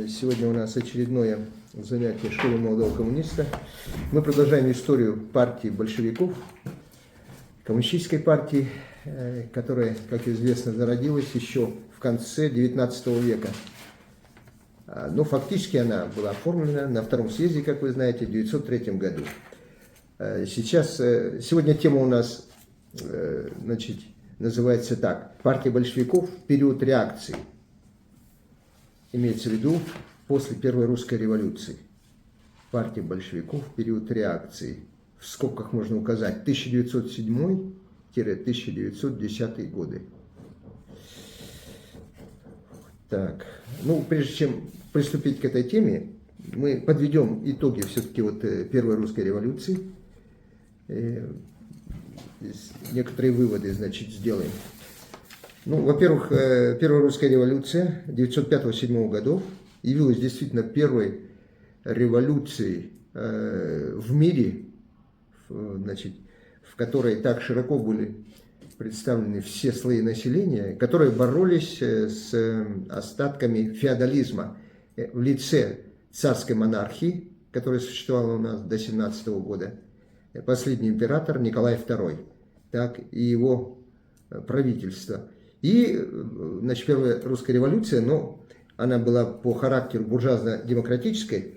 Сегодня у нас очередное занятие школы молодого коммуниста. Мы продолжаем историю партии большевиков, коммунистической партии, которая, как известно, зародилась еще в конце XIX века. Но фактически она была оформлена на Втором съезде, как вы знаете, в 1903 году. Сегодня тема у нас называется так: «Партия большевиков в период реакции». Имеется в виду после Первой русской революции. Партия большевиков в период реакции. В скобках можно указать 1907-1910 годы. Так, прежде чем приступить к этой теме, мы подведем итоги все-таки Первой русской революции. Некоторые выводы, сделаем. Во-первых, Первая русская революция 1905-1907 годов явилась действительно первой революцией в мире, в которой так широко были представлены все слои населения, которые боролись с остатками феодализма в лице царской монархии, которая существовала у нас до 1917 года, последний император Николай II, так и его правительство. И, Первая русская революция, она была по характеру буржуазно-демократической,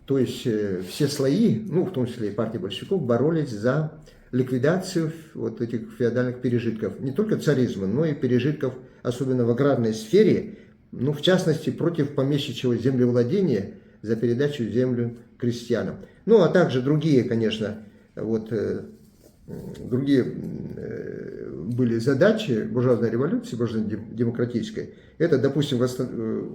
то есть все слои, в том числе и партия большевиков, боролись за ликвидацию этих феодальных пережитков, не только царизма, но и пережитков, особенно в аграрной сфере, в частности, против помещичьего землевладения за передачу землю крестьянам. А также другие, конечно, другие были задачи буржуазной революции, буржуазно-демократической. Это, допустим,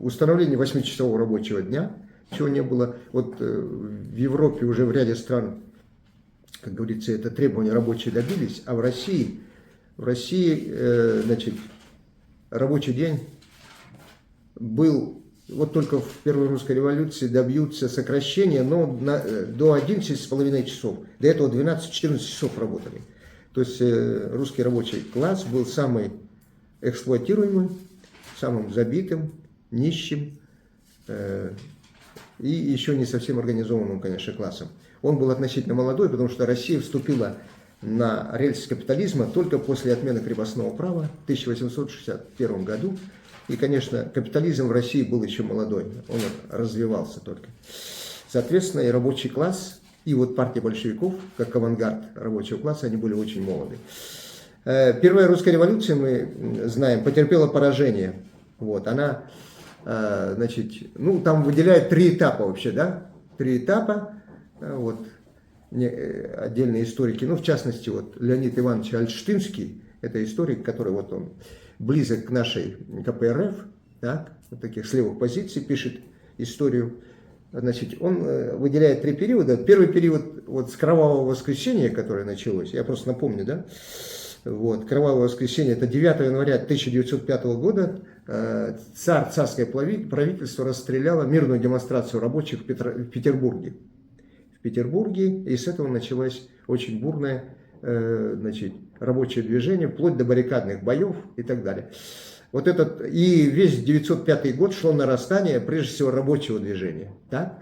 установление 8-часового рабочего дня, чего не было. В Европе уже в ряде стран, как говорится, это требования рабочие добились, а в России, рабочий день был, только в Первой русской революции добьются сокращения, до 11,5 часов. До этого 12-14 часов работали. То есть русский рабочий класс был самый эксплуатируемый, самым забитым, нищим и еще не совсем организованным, конечно, классом. Он был относительно молодой, потому что Россия вступила на рельсы капитализма только после отмены крепостного права в 1861 году. И, конечно, капитализм в России был еще молодой, он развивался только. Соответственно, и рабочий класс, и партия большевиков, как авангард рабочего класса, они были очень молоды. Первая русская революция, мы знаем, потерпела поражение. Она, там выделяют 3 этапа вообще, да? 3 этапа, отдельные историки, в частности, Леонид Иванович Альштинский, это историк, который он близок к нашей КПРФ, так, таких с левых позиций пишет историю. Он выделяет 3 периода. Первый период с Кровавого воскресенья, которое началось, я просто напомню, да, Кровавое воскресенье, это 9 января 1905 года, царское правительство расстреляло мирную демонстрацию рабочих в Петербурге. И с этого началось очень бурное рабочее движение, вплоть до баррикадных боев и так далее. И весь 1905 год шло нарастание, прежде всего, рабочего движения. Так?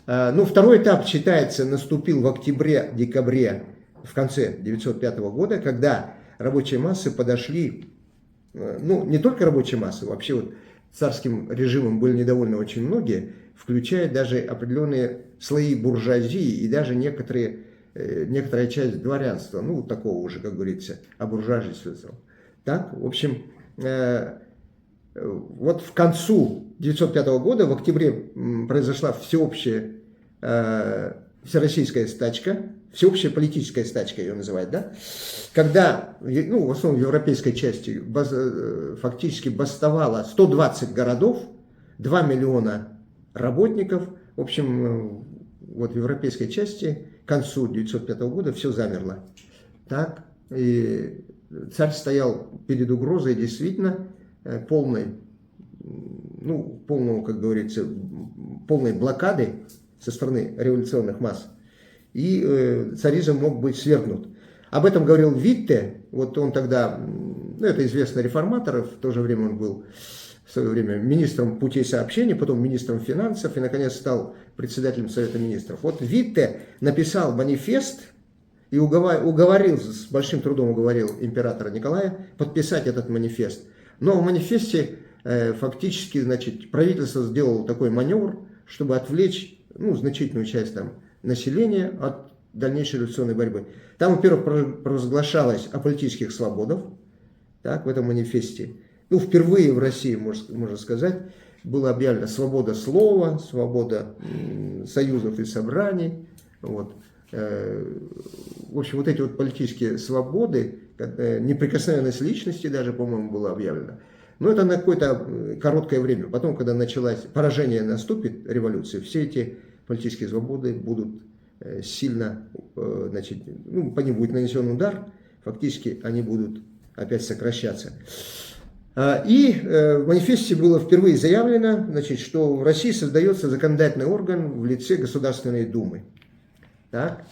Второй этап, считается, наступил в октябре-декабре, в конце 1905 года, когда рабочие массы подошли, не только рабочие массы, вообще царским режимом были недовольны очень многие, включая даже определенные слои буржуазии и даже некоторая часть дворянства, такого уже, как говорится, обуржуазившегося. Так, в общем, в концу 1905 года, в октябре, произошла всероссийская стачка, всеобщая политическая стачка ее называют, да? Когда, в основном в европейской части, фактически бастовало 120 городов, 2 миллиона работников. В общем, в европейской части к концу 1905 года все замерло. Так, и царь стоял перед угрозой действительно полной, как говорится, полной блокады со стороны революционных масс. И царизм мог быть свергнут. Об этом говорил Витте, он тогда, это известный реформатор, в то же время он был в свое время министром путей сообщения, потом министром финансов и, наконец, стал председателем Совета министров. Вот Витте написал манифест и уговорил, с большим трудом уговорил императора Николая подписать этот манифест. Но в манифесте фактически, значит, правительство сделало такой маневр, чтобы отвлечь, ну, значительную часть там населения от дальнейшей революционной борьбы. Там, во-первых, провозглашалось о политических свободах, так, в этом манифесте. Ну, впервые в России, можно сказать, была объявлена свобода слова, свобода союзов и собраний. Вот. В общем, вот эти вот политические свободы, неприкосновенность личности даже, по-моему, была объявлена. Но это на какое-то короткое время. Потом, когда началось поражение, наступит революция, все эти политические свободы будут сильно, значит, ну, по ним будет нанесен удар, фактически они будут опять сокращаться. И в манифесте было впервые заявлено, значит, что в России создается законодательный орган в лице Государственной Думы. Так?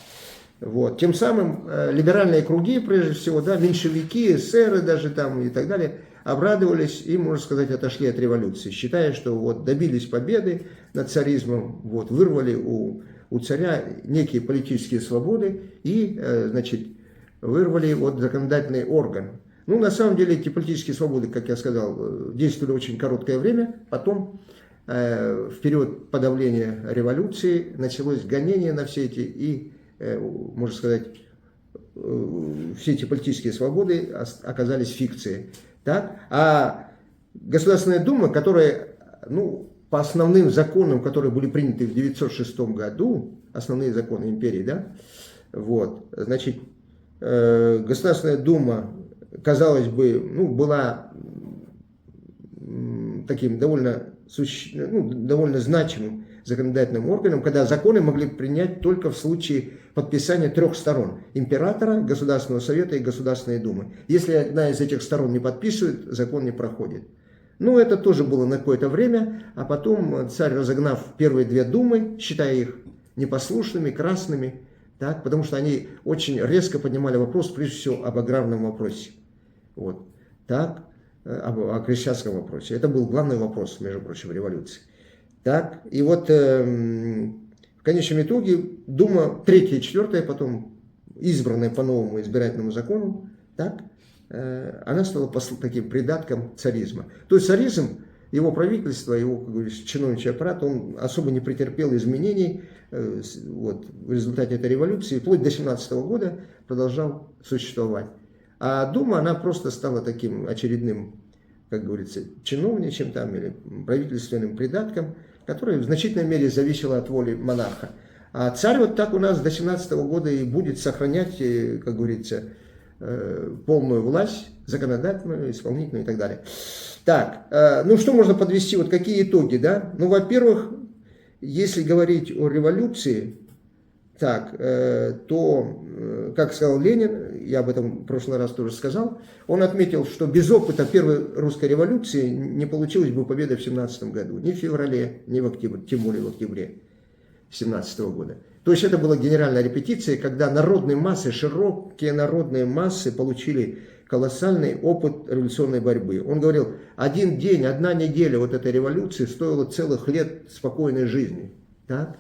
Вот. Тем самым либеральные круги, прежде всего, да, меньшевики, эсеры даже там и так далее, обрадовались и, можно сказать, отошли от революции, считая, что вот добились победы над царизмом, вот, вырвали у царя некие политические свободы и, значит, вырвали вот законодательный орган. Ну, на самом деле, эти политические свободы, как я сказал, действовали очень короткое время. Потом, в период подавления революции, началось гонение на все эти, и, можно сказать, все эти политические свободы оказались фикцией. Так? А Государственная Дума, которая, ну, по основным законам, которые были приняты в 1906 году, основные законы империи, да, вот, значит, Государственная Дума, казалось бы, ну, была таким довольно значимым законодательным органом, когда законы могли принять только в случае подписания трех сторон: императора, Государственного Совета и Государственной Думы. Если одна из этих сторон не подписывает, закон не проходит. Ну, это тоже было на какое-то время, а потом царь, разогнав первые две думы, считая их непослушными, красными, так, потому что они очень резко поднимали вопрос, прежде всего, об аграрном вопросе. Вот, так, о крестьянском вопросе. Это был главный вопрос, между прочим, революции. Так, и вот в конечном итоге Дума, третья и четвертая, потом избранная по новому избирательному закону, так, она стала таким придатком царизма. То есть царизм, его правительство, его, как говорится, чиновничий аппарат, он особо не претерпел изменений вот, в результате этой революции, вплоть до 1917 года продолжал существовать. А Дума, она просто стала таким очередным, как говорится, чиновничьим там, или правительственным придатком, который в значительной мере зависел от воли монарха. А царь вот так у нас до 1917 года и будет сохранять, как говорится, полную власть, законодательную, исполнительную и так далее. Так, ну что можно подвести, вот какие итоги, да? Ну, во-первых, если говорить о революции, так, то, как сказал Ленин, я об этом в прошлый раз тоже сказал, он отметил, что без опыта первой русской революции не получилась бы победа в 1917 году, ни в феврале, ни в октябре, тем более в октябре 1917 года. То есть это была генеральная репетиция, когда народные массы, широкие народные массы получили колоссальный опыт революционной борьбы. Он говорил, один день, одна неделя вот этой революции стоила целых лет спокойной жизни. Так?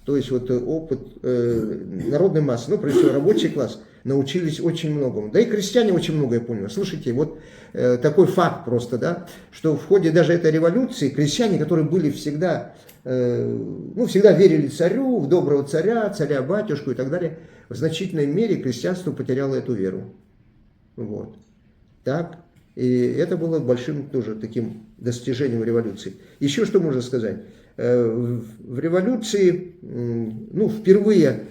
То есть вот опыт народной массы, ну, прежде всего рабочий класс, научились очень многому. Да и крестьяне очень многое поняли. Слушайте, вот такой факт просто, да, что в ходе даже этой революции крестьяне, которые были всегда, ну, всегда верили царю, в доброго царя, царя-батюшку и так далее, в значительной мере крестьянство потеряло эту веру. Вот. Так. И это было большим тоже таким достижением революции. Еще что можно сказать? В революции, ну, впервые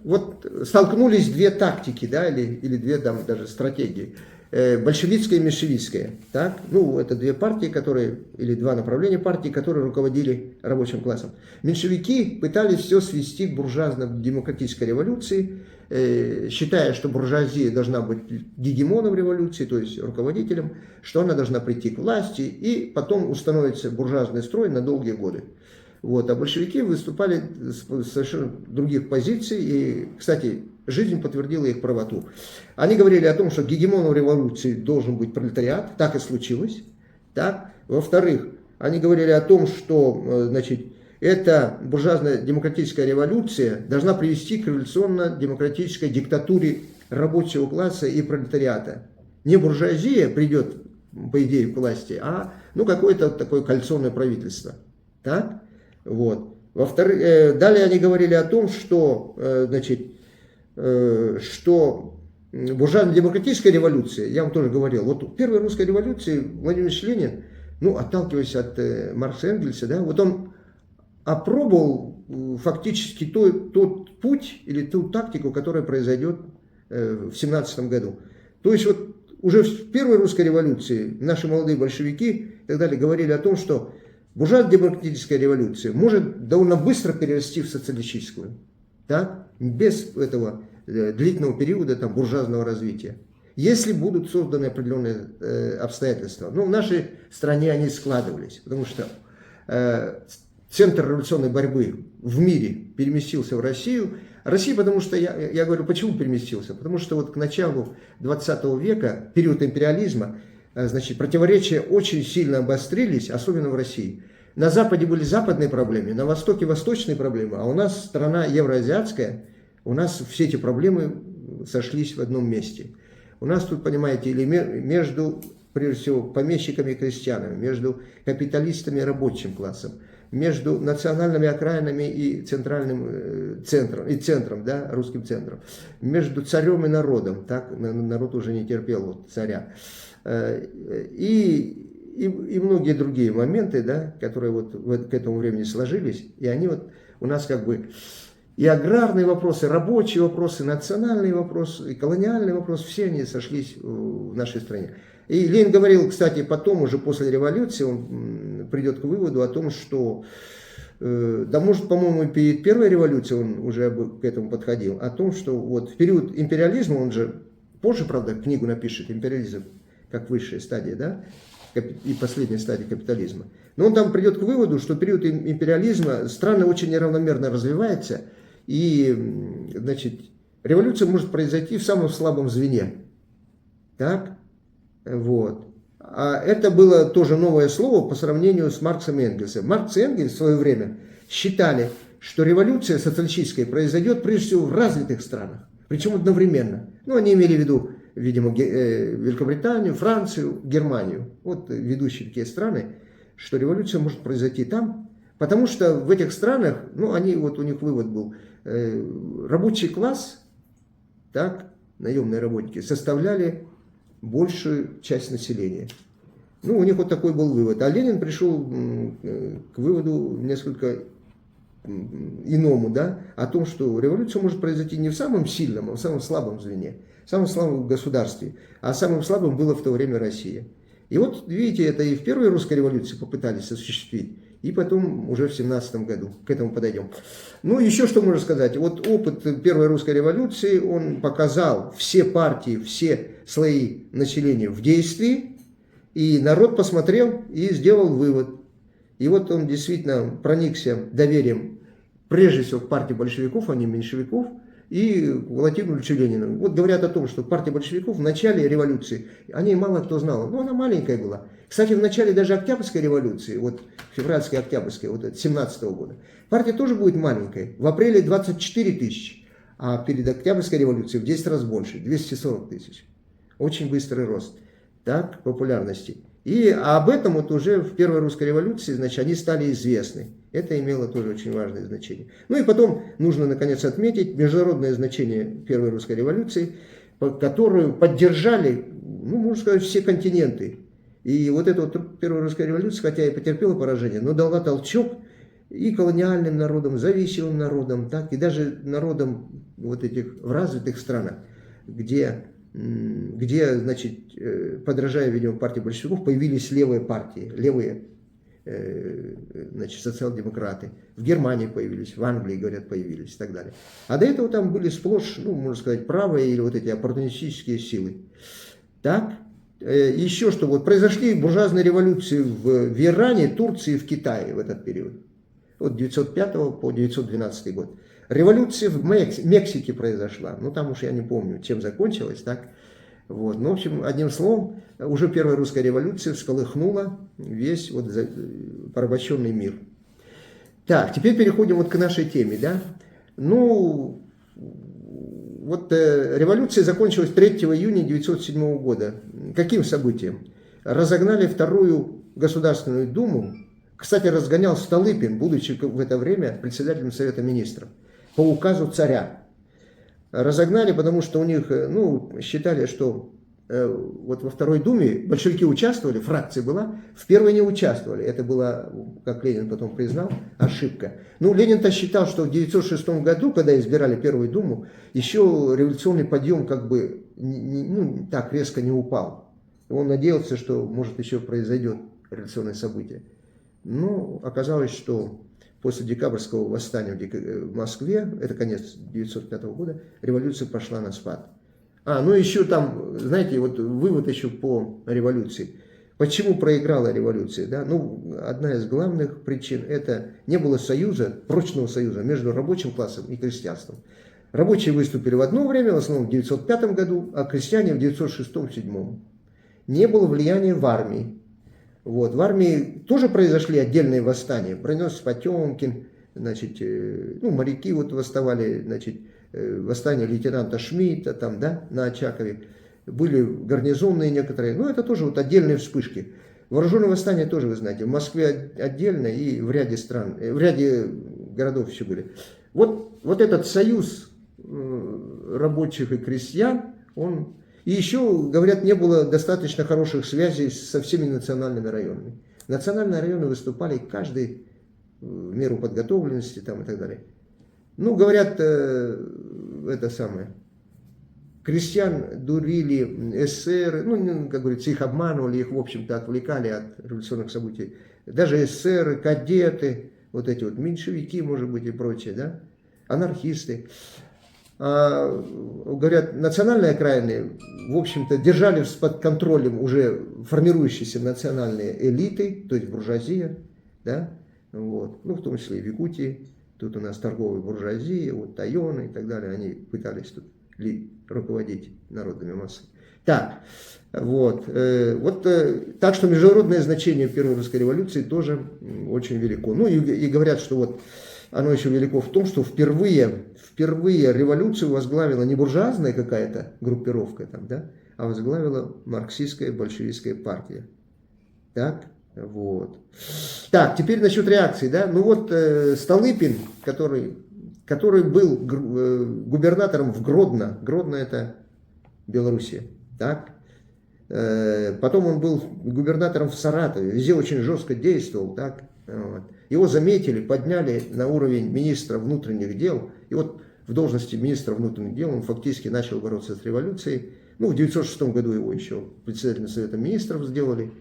вот столкнулись две тактики, да, или две там даже стратегии. Большевистская и меньшевистская. Так? Ну, это две партии, которые, или два направления партии, которые руководили рабочим классом. Меньшевики пытались все свести к буржуазно-демократической революции, считая, что буржуазия должна быть гегемоном революции, то есть руководителем, что она должна прийти к власти, и потом установится буржуазный строй на долгие годы. Вот. А большевики выступали с совершенно других позиций, и, кстати, жизнь подтвердила их правоту. Они говорили о том, что гегемоном революции должен быть пролетариат, так и случилось. Так? Во-вторых, они говорили о том, что, значит, эта буржуазная демократическая революция должна привести к революционно-демократической диктатуре рабочего класса и пролетариата. Не буржуазия придет, по идее, к власти, а ну, какое-то такое коалиционное правительство. Так? Вот. Во-вторых, далее они говорили о том, что, значит, что буржуазно-демократическая революция, я вам тоже говорил, вот в первой русской революции Владимир Ильич Ленин, ну, отталкиваясь от Маркса и Энгельса, да, вот он опробовал фактически тот путь или ту тактику, которая произойдет в 17 году. То есть вот уже в первой русской революции наши молодые большевики и так далее говорили о том, что буржуазно-демократическая революция может довольно быстро перерасти в социалистическую, да? Без этого длительного периода там, буржуазного развития. Если будут созданы определенные обстоятельства. Но в нашей стране они складывались, потому что центр революционной борьбы в мире переместился в Россию. Россия, потому что, я говорю, почему переместился? Потому что вот к началу 20 века, период империализма, значит, противоречия очень сильно обострились, особенно в России. На Западе были западные проблемы, на Востоке восточные проблемы, а у нас страна евроазиатская, у нас все эти проблемы сошлись в одном месте. У нас тут, понимаете, или между, прежде всего, помещиками и крестьянами, между капиталистами и рабочим классом, между национальными окраинами и центральным центром, да, русским центром, между царем и народом, так, народ уже не терпел вот, царя, и многие другие моменты, да, которые вот к этому времени сложились, и они вот у нас как бы и аграрные вопросы, рабочие вопросы, национальные вопросы, и колониальные вопросы, все они сошлись в нашей стране. И Ленин говорил, кстати, потом, уже после революции, он придет к выводу о том, что, да может, по-моему, перед первой революцией он уже к этому подходил, о том, что вот в период империализма, он же позже, правда, книгу напишет «Империализм как высшая стадия», да, и последняя стадия капитализма. Но он там придет к выводу, что в период империализма страна очень неравномерно развивается, и, значит, революция может произойти в самом слабом звене. Так? Вот. А это было тоже новое слово по сравнению с Марксом и Энгельсом. Маркс и Энгельс в свое время считали, что революция социалистическая произойдет прежде всего в развитых странах, причем одновременно. Ну, они имели в виду, видимо, Великобританию, Францию, Германию. Вот ведущие такие страны, что революция может произойти там, потому что в этих странах, ну, они, вот у них вывод был, рабочий класс, так, наемные работники, составляли большую часть населения. Ну, у них вот такой был вывод. А Ленин пришел к выводу несколько иному, да, о том, что революция может произойти не в самом сильном, а в самом слабом звене, в самом слабом государстве. А самым слабым было в то время Россия. И вот, видите, это и в первой русской революции попытались осуществить, и потом уже в 17 году. К этому подойдем. Ну, еще что можно сказать. Вот опыт первой русской революции, он показал все партии, все слои населения в действии, и народ посмотрел и сделал вывод. И вот он действительно проникся доверием, прежде всего, к партии большевиков, а не меньшевиков, и Владимиру Ильичу Ленину. Вот говорят о том, что партия большевиков в начале революции, о ней мало кто знал, но она маленькая была. Кстати, в начале даже Октябрьской революции, вот февральской Октябрьской, вот 17 года, партия тоже будет маленькой. В апреле 24 тысячи, а перед Октябрьской революцией в 10 раз больше, 240 тысяч. Очень быстрый рост, так, популярности. И об этом вот уже в первой русской революции, значит, они стали известны. Это имело тоже очень важное значение. Ну и потом нужно, наконец, отметить международное значение первой русской революции, которую поддержали, ну, можно сказать, все континенты. И вот эта вот первая русская революция, хотя и потерпела поражение, но дала толчок и колониальным народам, зависимым народам, так, и даже народам вот этих в развитых странах, где значит, подражая, видимо, партии большевиков, появились левые партии, левые, значит, социал-демократы. В Германии появились, в Англии, говорят, появились и так далее. А до этого там были сплошь, ну, можно сказать, правые или вот эти оппортунистические силы. Так, еще что, вот произошли буржуазные революции в Иране, Турции, в Китае в этот период. От 905 по 912 год. Революция в Мексике произошла, ну там уж я не помню, чем закончилась, так. Вот. Ну, в общем, одним словом, уже первая русская революция всколыхнула весь вот порабощенный мир. Так, теперь переходим вот к нашей теме, да. Ну, вот революция закончилась 3 июня 1907 года. Каким событием? Разогнали Вторую Государственную Думу. Кстати, разгонял Столыпин, будучи в это время председателем Совета Министров, по указу царя. Разогнали, потому что у них, ну, считали, что вот во Второй Думе большевики участвовали, фракция была, в первой не участвовали. Это была, как Ленин потом признал, ошибка. Ну, Ленин-то считал, что в 1906 году, когда избирали Первую Думу, еще революционный подъем как бы ну, так резко не упал. Он надеялся, что может еще произойдет революционное событие. Но оказалось, что после декабрьского восстания в Москве, это конец 1905 года, революция пошла на спад. Ну еще там, знаете, вот вывод еще по революции. Почему проиграла революция? Да? Ну, одна из главных причин – это не было союза, прочного союза между рабочим классом и крестьянством. Рабочие выступили в одно время, в основном в 1905 году, а крестьяне в 1906-1907. Не было влияния в армии. Вот. В армии тоже произошли отдельные восстания. Броненосец Потемкин, значит, ну, моряки вот восставали, значит, восстание лейтенанта Шмидта там, да, на Очакове. Были гарнизонные некоторые, но это тоже вот отдельные вспышки. Вооруженные восстания тоже, вы знаете, в Москве отдельно и в ряде стран, в ряде городов еще были. Вот этот союз рабочих и крестьян, он... И еще, говорят, не было достаточно хороших связей со всеми национальными районами. Национальные районы выступали каждый в меру подготовленности там, и так далее. Ну, говорят, это самое, крестьян дурили эсеры, ну, как говорится, их обманывали, их, в общем-то, отвлекали от революционных событий. Даже эсеры, кадеты, вот эти вот меньшевики, может быть, и прочие, да, анархисты. Говорят, национальные окраины, в общем-то, держали под контролем уже формирующиеся национальные элиты, то есть буржуазия, да, вот, ну, в том числе и в Якутии. Тут у нас торговая буржуазия, вот Тайоны и так далее, они пытались тут руководить народными массами. Так, вот, так что международное значение Первой русской революции тоже очень велико. Ну и говорят, что вот оно еще велико в том, что впервые революцию возглавила не буржуазная какая-то группировка там, да, а возглавила марксистская большевистская партия. Так. Вот. Так, теперь насчет реакции, да, ну вот Столыпин, который был губернатором в Гродно, Гродно это Белоруссия, так, потом он был губернатором в Саратове, везде очень жестко действовал, так, вот. Его заметили, подняли на уровень министра внутренних дел, и вот в должности министра внутренних дел он фактически начал бороться с революцией, ну в 1906 году его еще председателем Совета Министров сделали.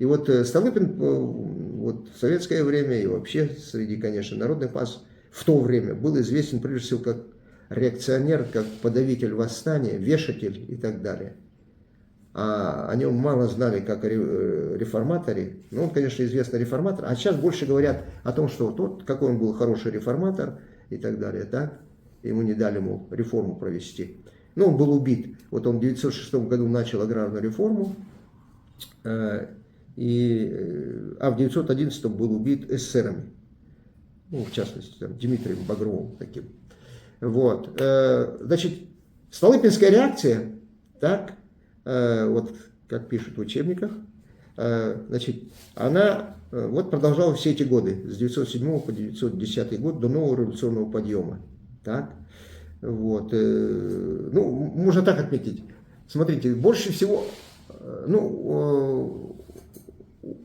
И вот Столыпин вот, в советское время и вообще среди, конечно, народных масс в то время был известен прежде всего как реакционер, как подавитель восстания, вешатель и так далее. А о нем мало знали как о реформаторе. Ну, он, конечно, известный реформатор, а сейчас больше говорят о том, что тот, какой он был хороший реформатор и так далее, так? Ему не дали ему реформу провести. Но он был убит. Вот он в 1906 году начал аграрную реформу, а в 1911 был убит эсерами, ну, в частности, там, Дмитрием Багровым таким. Вот. Значит, Столыпинская реакция, так, вот как пишут в учебниках, значит, она вот продолжалась все эти годы, с 1907 по 1910 год, до нового революционного подъема. Так, вот. Ну, можно так отметить. Смотрите, больше всего, ну,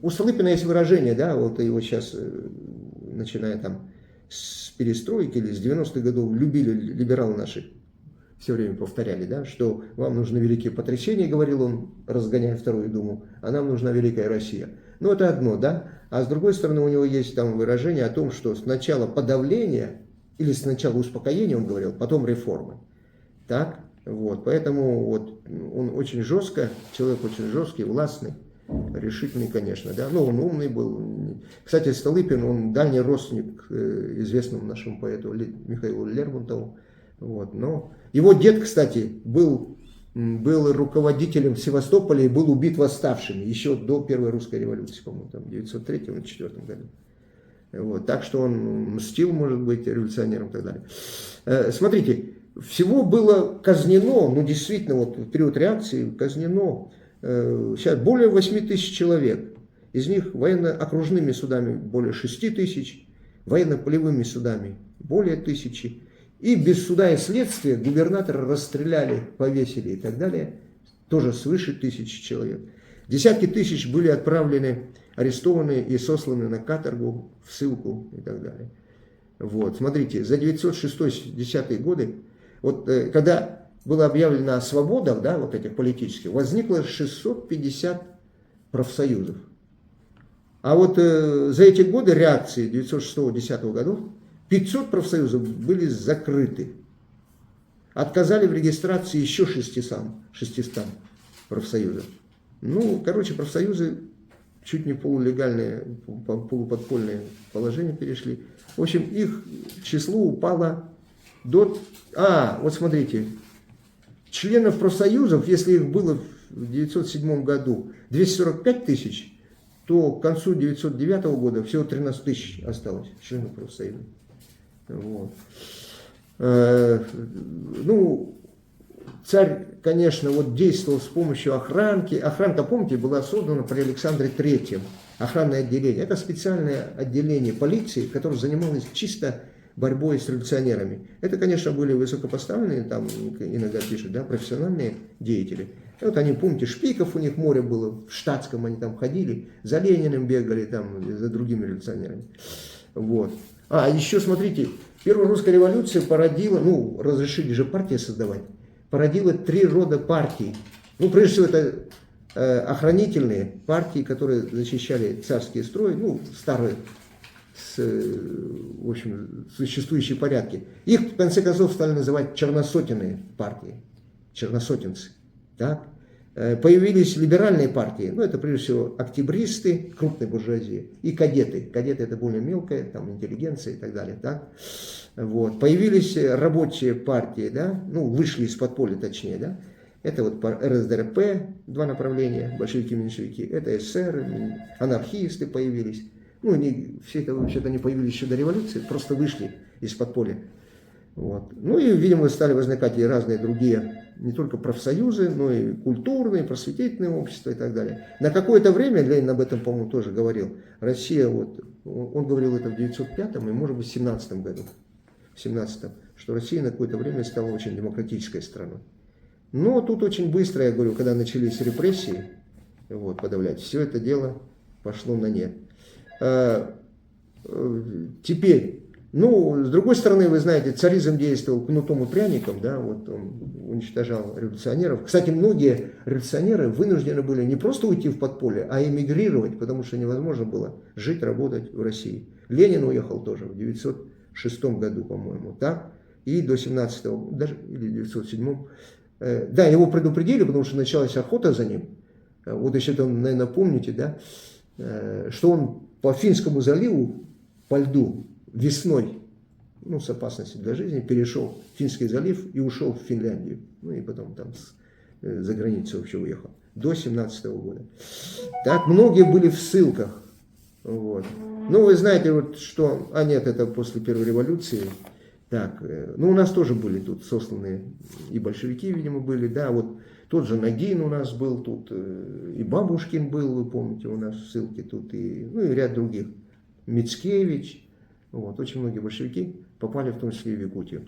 у Столыпина есть выражение, да, вот его сейчас, начиная там с перестройки или с 90-х годов, любили либералы наши, все время повторяли, да, что вам нужны великие потрясения, говорил он, разгоняя Вторую Думу, а нам нужна великая Россия. Ну, это одно, да, а с другой стороны у него есть там выражение о том, что сначала подавление или сначала успокоение, он говорил, потом реформы. Так, вот, поэтому вот он очень жестко, человек очень жесткий, властный, решительный, конечно, да, но он умный был. Кстати, Столыпин, он дальний родственник известному нашему поэту Михаилу Лермонтову, вот, но его дед, кстати, был был руководителем в Севастополе и был убит восставшими еще до Первой русской революции, по-моему, там, в 903-904 году. Вот, так что он мстил, может быть, революционерам и так далее. Смотрите, всего было казнено, ну действительно, вот в период реакции казнено сейчас более 8 тысяч человек. Из них военно-окружными судами более 6 тысяч, военно-полевыми судами более 1000. И без суда и следствия губернатора расстреляли, повесили и так далее, тоже свыше 1000 человек. Десятки тысяч были отправлены, арестованы и сосланы на каторгу, в ссылку и так далее. Вот, смотрите, за 906-10 годы, вот когда была объявлена о свободах, да, вот этих политических, возникло 650 профсоюзов. А вот за эти годы реакции 906-10 годов 500 профсоюзов были закрыты. Отказали в регистрации еще 600 профсоюзов. Ну, короче, профсоюзы чуть не полулегальное, полуподпольное положение перешли. В общем, их число упало до... вот смотрите, членов профсоюзов, если их было в 1907 году 245 тысяч, то к концу 1909 года всего 13 тысяч осталось членов профсоюза. Вот. Ну, царь, конечно, вот действовал с помощью охранки. Охранка, помните, была создана при Александре III. Охранное отделение. Это специальное отделение полиции, которое занималось чисто борьбой с революционерами. Это, конечно, были высокопоставленные, там иногда пишут, да, профессиональные деятели. И вот они, помните, шпиков у них море было, в штатском они там ходили, за Лениным бегали, там, за другими революционерами. Вот. Еще смотрите, Первая русская революция породила, ну, разрешили же партии создавать, породила 3 рода партий. Ну, прежде всего, это охранительные партии, которые защищали царские строи, ну, старые, в общем, существующие порядки. Их, в конце концов, стали называть черносотенные партии, черносотенцы. Так? Появились либеральные партии, ну, это прежде всего октябристы, крупная буржуазия, и кадеты. Кадеты это более мелкая, там, интеллигенция и так далее. Так? Вот. Появились рабочие партии, да? Ну, вышли из подполья, точнее, да? Это вот РСДРП, 2 направления, большевики-меньшевики, это эсеры, анархисты появились. Ну, все это, вообще-то, они появились еще до революции, просто вышли из подполья. Вот. Ну и, видимо, стали возникать и разные другие, не только профсоюзы, но и культурные, просветительные общества и так далее. На какое-то время, Ленин об этом, по-моему, тоже говорил, Россия, вот, он говорил это в 1905 и, может быть, в 1917 году, в 17-м, что Россия на какое-то время стала очень демократической страной. Но тут очень быстро, я говорю, когда начались репрессии, вот, подавлять, все это дело пошло на нет. Теперь, ну, с другой стороны, вы знаете, царизм действовал кнутом и пряником, да, вот он уничтожал революционеров. Кстати, многие революционеры вынуждены были не просто уйти в подполье, а эмигрировать, потому что невозможно было жить, работать в России. Ленин уехал тоже в 1906 году, по-моему, так, и до 17-го, даже, или 1907-м. Да, его предупредили, потому что началась охота за ним. Вот еще там, наверное, помните, да, что он по Финскому заливу, по льду, весной, ну, с опасностью для жизни, перешел Финский залив и ушел в Финляндию. Ну, и потом там за границу вообще уехал. До 17-го года. Так, многие были в ссылках. Вот. Ну, вы знаете, вот что... нет, это после Первой революции. Так, ну, у нас тоже были тут сосланные и большевики, видимо, были. Да, вот тот же Нагин у нас был тут, и Бабушкин был, вы помните, у нас в ссылке тут, и, ну, и ряд других. Мицкевич. Вот, очень многие большевики попали в том числе и в Якутию.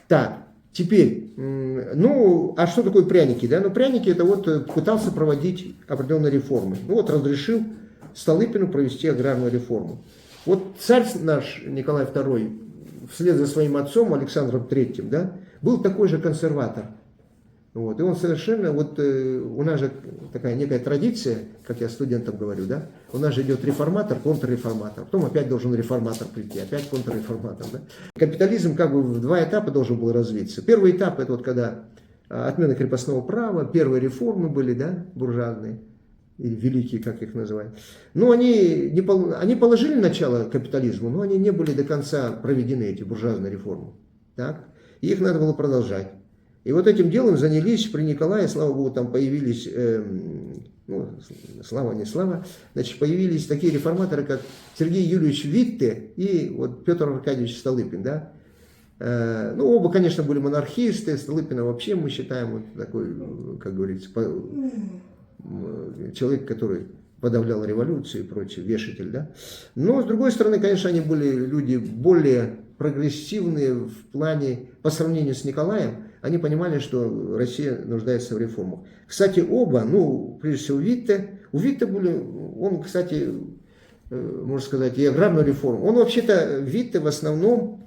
Так, теперь, ну, а что такое пряники? Да? Ну, пряники это вот пытался проводить определенные реформы. Ну, вот разрешил Столыпину провести аграрную реформу. Вот царь наш Николай II, вслед за своим отцом Александром III, да, был такой же консерватор. Вот, и он совершенно, вот у нас же такая некая традиция, как я студентам говорю, да, у нас же идет реформатор, контрреформатор, потом опять должен реформатор прийти, опять контрреформатор, да. Капитализм как бы в 2 этапа должен был развиться. Первый этап это вот когда отмена крепостного права, первые реформы были, да, буржуазные, или великие, как их называют. Но они положили начало капитализму, но они не были до конца проведены, эти буржуазные реформы, так, и их надо было продолжать. И вот этим делом занялись при Николае, слава богу, там появились, ну, слава не слава, значит, появились такие реформаторы, как Сергей Юрьевич Витте и вот Петр Аркадьевич Столыпин, да. Ну, оба, конечно, были монархисты, Столыпина вообще мы считаем вот такой, как говорится, человек, который подавлял революцию и прочее, вешатель, да. Но, с другой стороны, конечно, они были люди более прогрессивные в плане, по сравнению с Николаем, они понимали, что Россия нуждается в реформах. Кстати, оба, ну, прежде всего, у Витте были, он, кстати, можно сказать, и аграрную реформу. Он вообще-то, Витте в основном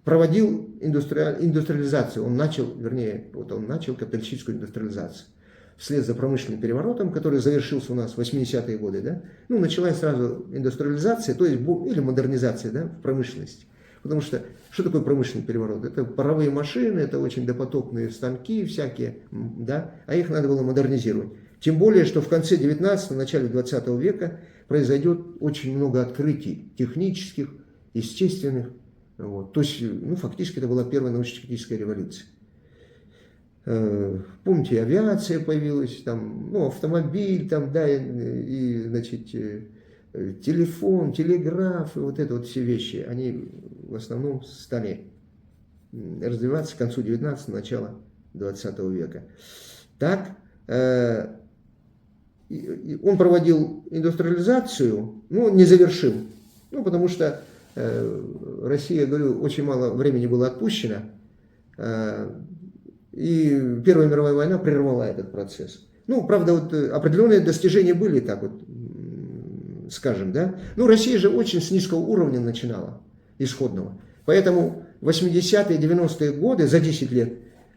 проводил индустриализацию. Он начал, вернее, вот он начал капиталистическую индустриализацию. Вслед за промышленным переворотом, который завершился у нас в 80-е годы, да, ну, началась сразу индустриализация, то есть, или модернизация, да, в промышленности. Потому что такое промышленный переворот? Это паровые машины, это очень допотопные станки всякие, да, а их надо было модернизировать. Тем более, что в конце 19-го, начале 20 века произойдет очень много открытий технических, естественных. Вот. То есть, ну, фактически это была первая научно-техническая революция. Помните, авиация появилась, там, ну, автомобиль, там, да, и, значит, телефон, телеграф, и вот это вот все вещи, они в основном стали развиваться к концу 19-го, начала 20 века. Так, он проводил индустриализацию, ну, не завершил, ну, потому что Россия, говорю, очень мало времени было отпущено, и Первая мировая война прервала этот процесс. Ну, правда, вот определенные достижения были, так вот, скажем, да. Ну, Россия же очень с низкого уровня начинала, исходного. Поэтому 80-е, 90-е годы, за 10 лет,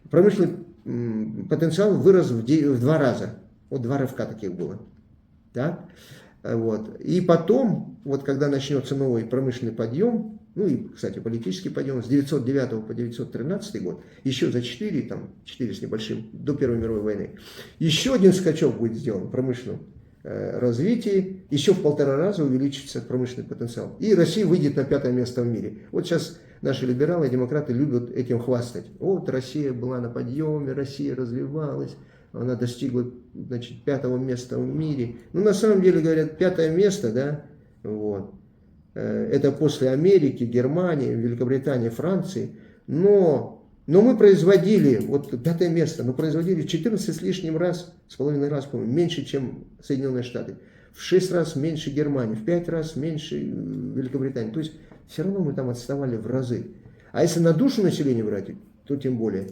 промышленный потенциал вырос в 2 раза. Вот 2 рывка таких было. Да? Вот. И потом, вот когда начнется новый промышленный подъем, ну и, кстати, политический подъем с 909 по 913 год, еще за 4 с небольшим, до Первой мировой войны, еще один скачок будет сделан в промышленном развитии, еще в 1,5 раза увеличится промышленный потенциал. И Россия выйдет на 5-е место в мире. Вот сейчас наши либералы и демократы любят этим хвастать. Вот Россия была на подъеме, Россия развивалась, она достигла, значит, 5-го места в мире. Ну, на самом деле, говорят, 5-е место, да, вот, это после Америки, Германии, Великобритании, Франции, но мы производили, вот 5-е место, но производили 14 с лишним раз, с половиной раз, по-моему, меньше, чем Соединенные Штаты, в 6 раз меньше Германии, в 5 раз меньше Великобритании. То есть, все равно мы там отставали в разы. А если на душу населения брать, то тем более.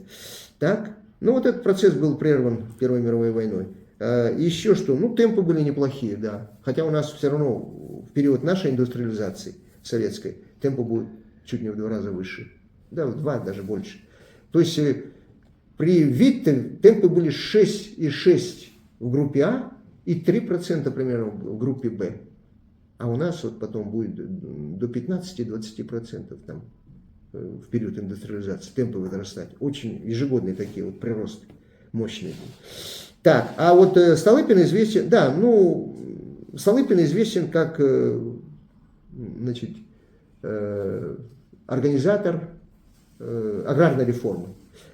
Так, ну вот этот процесс был прерван Первой мировой войной. Еще что, ну темпы были неплохие, да. Хотя у нас все равно в период нашей индустриализации советской темпы будут чуть не в 2 раза выше. Да, в 2 даже больше. То есть при Витте темпы были 6,6 в группе А и 3% примерно в группе Б. А у нас вот потом будет до 15-20% там в период индустриализации темпы возрастать. Очень ежегодные такие вот приросты мощные. Так, а вот Столыпин известен, да, ну, Столыпин известен как, значит, организатор аграрной реформы.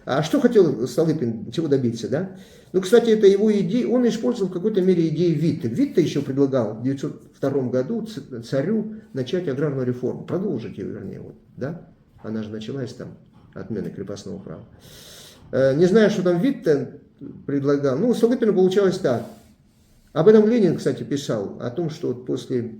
А что хотел Столыпин, чего добиться, да? Ну, кстати, это его идея, он использовал в какой-то мере идеи Витте. Витте еще предлагал в 1902 году царю начать аграрную реформу, продолжить ее, вернее, вот, да? Она же началась там, отмены крепостного права. Не знаю, что там Витте предлагал. Ну, у Столыпина получалось так. Об этом Ленин, кстати, писал, о том, что вот после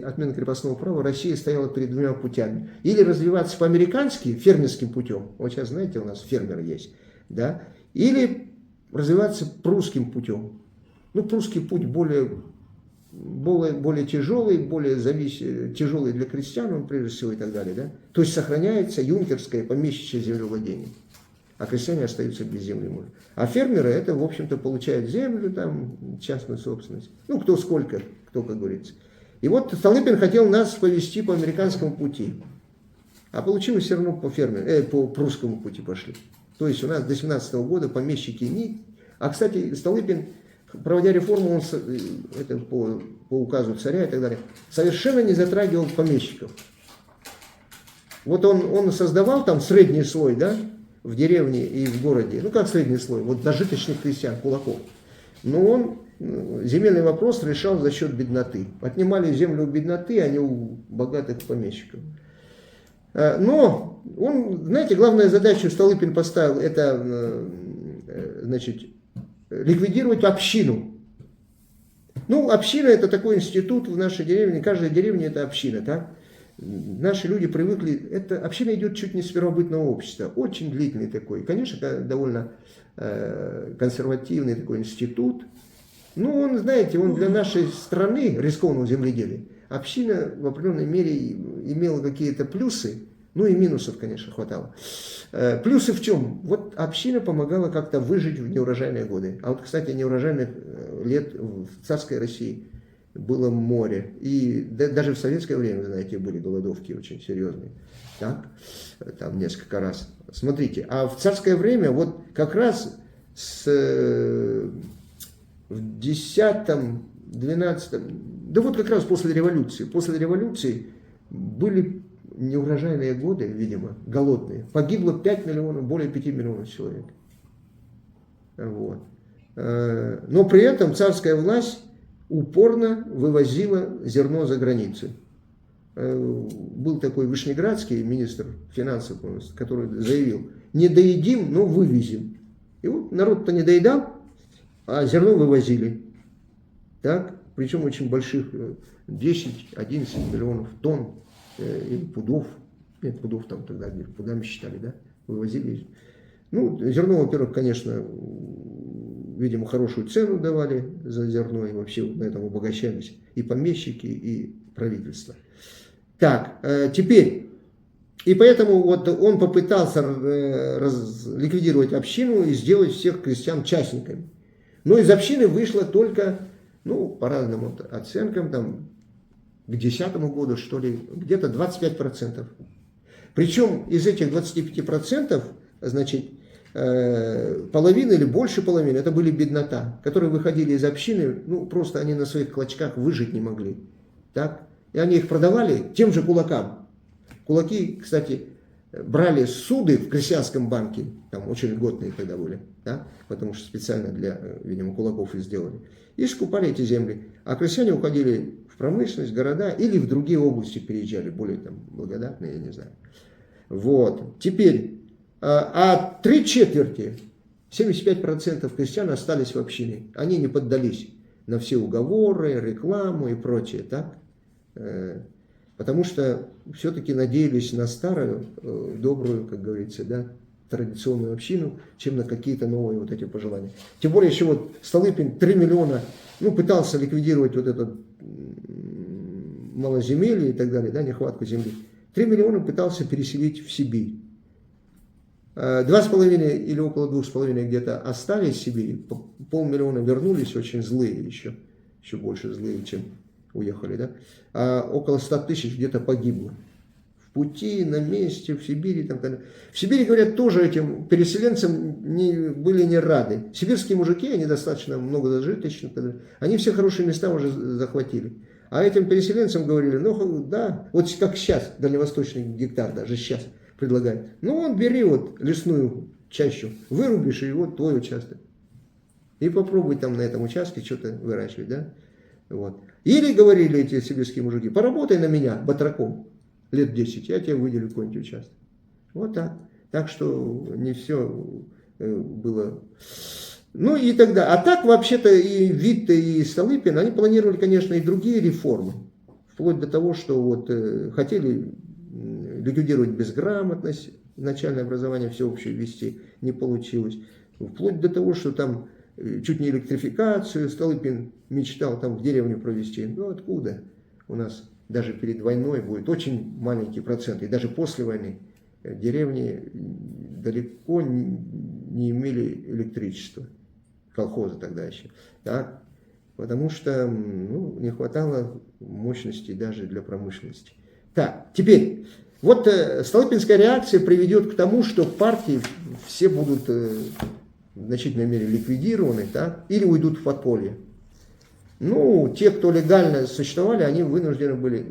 отмены крепостного права Россия стояла перед 2 путями. Или развиваться по-американски, фермерским путем. Вот сейчас, знаете, у нас фермеры есть. Да? Или развиваться прусским путем. Ну, прусский путь более тяжелый, более тяжелый для крестьян, он прежде всего и так далее. Да? То есть сохраняется юнкерское помещичье землевладение. А крестьяне остаются без земли. А фермеры, это, в общем-то, получают землю, там, частную собственность. Ну, кто сколько, кто, как говорится. И вот Столыпин хотел нас повести по американскому пути. А получилось все равно по прусскому пути пошли. То есть у нас до 17 года помещики не... А, кстати, Столыпин, проводя реформу, он, это по указу царя и так далее, совершенно не затрагивал помещиков. Вот он создавал там средний слой, да? в деревне и в городе, ну как средний слой, вот зажиточных крестьян, кулаков. Но он земельный вопрос решал за счет бедноты. Отнимали землю у бедноты, а не у богатых помещиков. Но он, знаете, главную задачу Столыпин поставил, это, значит, ликвидировать общину. Ну, община это такой институт в нашей деревне, каждая деревня это община, так? Наши люди привыкли, это община идет чуть не с первобытного общества, очень длительный такой, конечно, довольно консервативный такой институт. Ну, он, знаете, он для нашей страны, рискованного земледелия, община в определенной мере имела какие-то плюсы, ну и минусов, конечно, хватало. Плюсы в чем? Вот община помогала как-то выжить в неурожайные годы. А вот, кстати, неурожайных лет в царской России было море. И даже в советское время, знаете, были голодовки очень серьезные. Так? Там несколько раз. Смотрите, а в царское время вот как раз в 10-м, 12-м, да вот как раз после революции были неурожайные годы, видимо, голодные. Погибло 5 миллионов, более 5 миллионов человек. Вот. Но при этом царская власть упорно вывозила зерно за границу. Был такой Вышнеградский министр финансов, который заявил, не доедим, но вывезем. И вот народ-то не доедал, а зерно вывозили. Так? Причем очень больших, 10-11 миллионов тонн или пудов. Нет, пудов там тогда пудами считали, да? Вывозили. Ну, зерно, во-первых, конечно, видимо, хорошую цену давали за зерно, и вообще на этом обогащались и помещики, и правительство. Так, теперь, и поэтому вот он попытался ликвидировать общину и сделать всех крестьян частниками. Но из общины вышло только, ну, по разным оценкам, там, к 2010 году, что ли, где-то 25%. Причем из этих 25%, значит, половина или больше половины, это были беднота, которые выходили из общины, ну, просто они на своих клочках выжить не могли. Так? И они их продавали тем же кулакам. Кулаки, кстати, брали суды в крестьянском банке, там очень льготные тогда были, да? Потому что специально для, видимо, кулаков и сделали. И скупали эти земли. А крестьяне уходили в промышленность, города или в другие области переезжали, более там благодатные, я не знаю. Вот. Теперь, а 3/4, 75% крестьян остались в общине. Они не поддались на все уговоры, рекламу и прочее, так? Потому что все-таки надеялись на старую, добрую, как говорится, да, традиционную общину, чем на какие-то новые вот эти пожелания. Тем более еще вот Столыпин 3 миллиона, ну, пытался ликвидировать вот это малоземелье и так далее, да, нехватку земли. 3 миллиона пытался переселить в Сибирь. 2,5 или около 2,5 где-то остались в Сибири, 500 000 вернулись, очень злые еще больше злые, чем уехали, да, а около 100 000 где-то погибло. В пути, на месте, в Сибири. Там, в Сибири, говорят, тоже этим переселенцам были не рады. Сибирские мужики, они достаточно много зажиточных, они все хорошие места уже захватили. А этим переселенцам говорили, ну да, вот как сейчас, дальневосточный гектар даже сейчас предлагают. Ну вот бери вот лесную чащу, вырубишь, и вот твой участок. И попробуй там на этом участке что-то выращивать, да. Вот. Или говорили эти сибирские мужики, поработай на меня батраком лет 10, я тебе выделю какой-нибудь участок. Вот так. Так что не все было. Ну и тогда. А так вообще-то и Витте, и Столыпин, они планировали, конечно, и другие реформы. Вплоть до того, что вот хотели ликвидировать безграмотность, начальное образование всеобщее ввести, не получилось. Вплоть до того, что там чуть не электрификацию Столыпин мечтал там в деревню провести. Ну откуда? У нас даже перед войной будет очень маленький процент. И даже после войны деревни далеко не имели электричества. Колхозы тогда еще. Так? Потому что не хватало мощности даже для промышленности. Так, теперь. Вот столыпинская реакция приведет к тому, что партии все будут в значительной мере ликвидированы, так? Или уйдут в подполье. Ну, те, кто легально существовали, они вынуждены были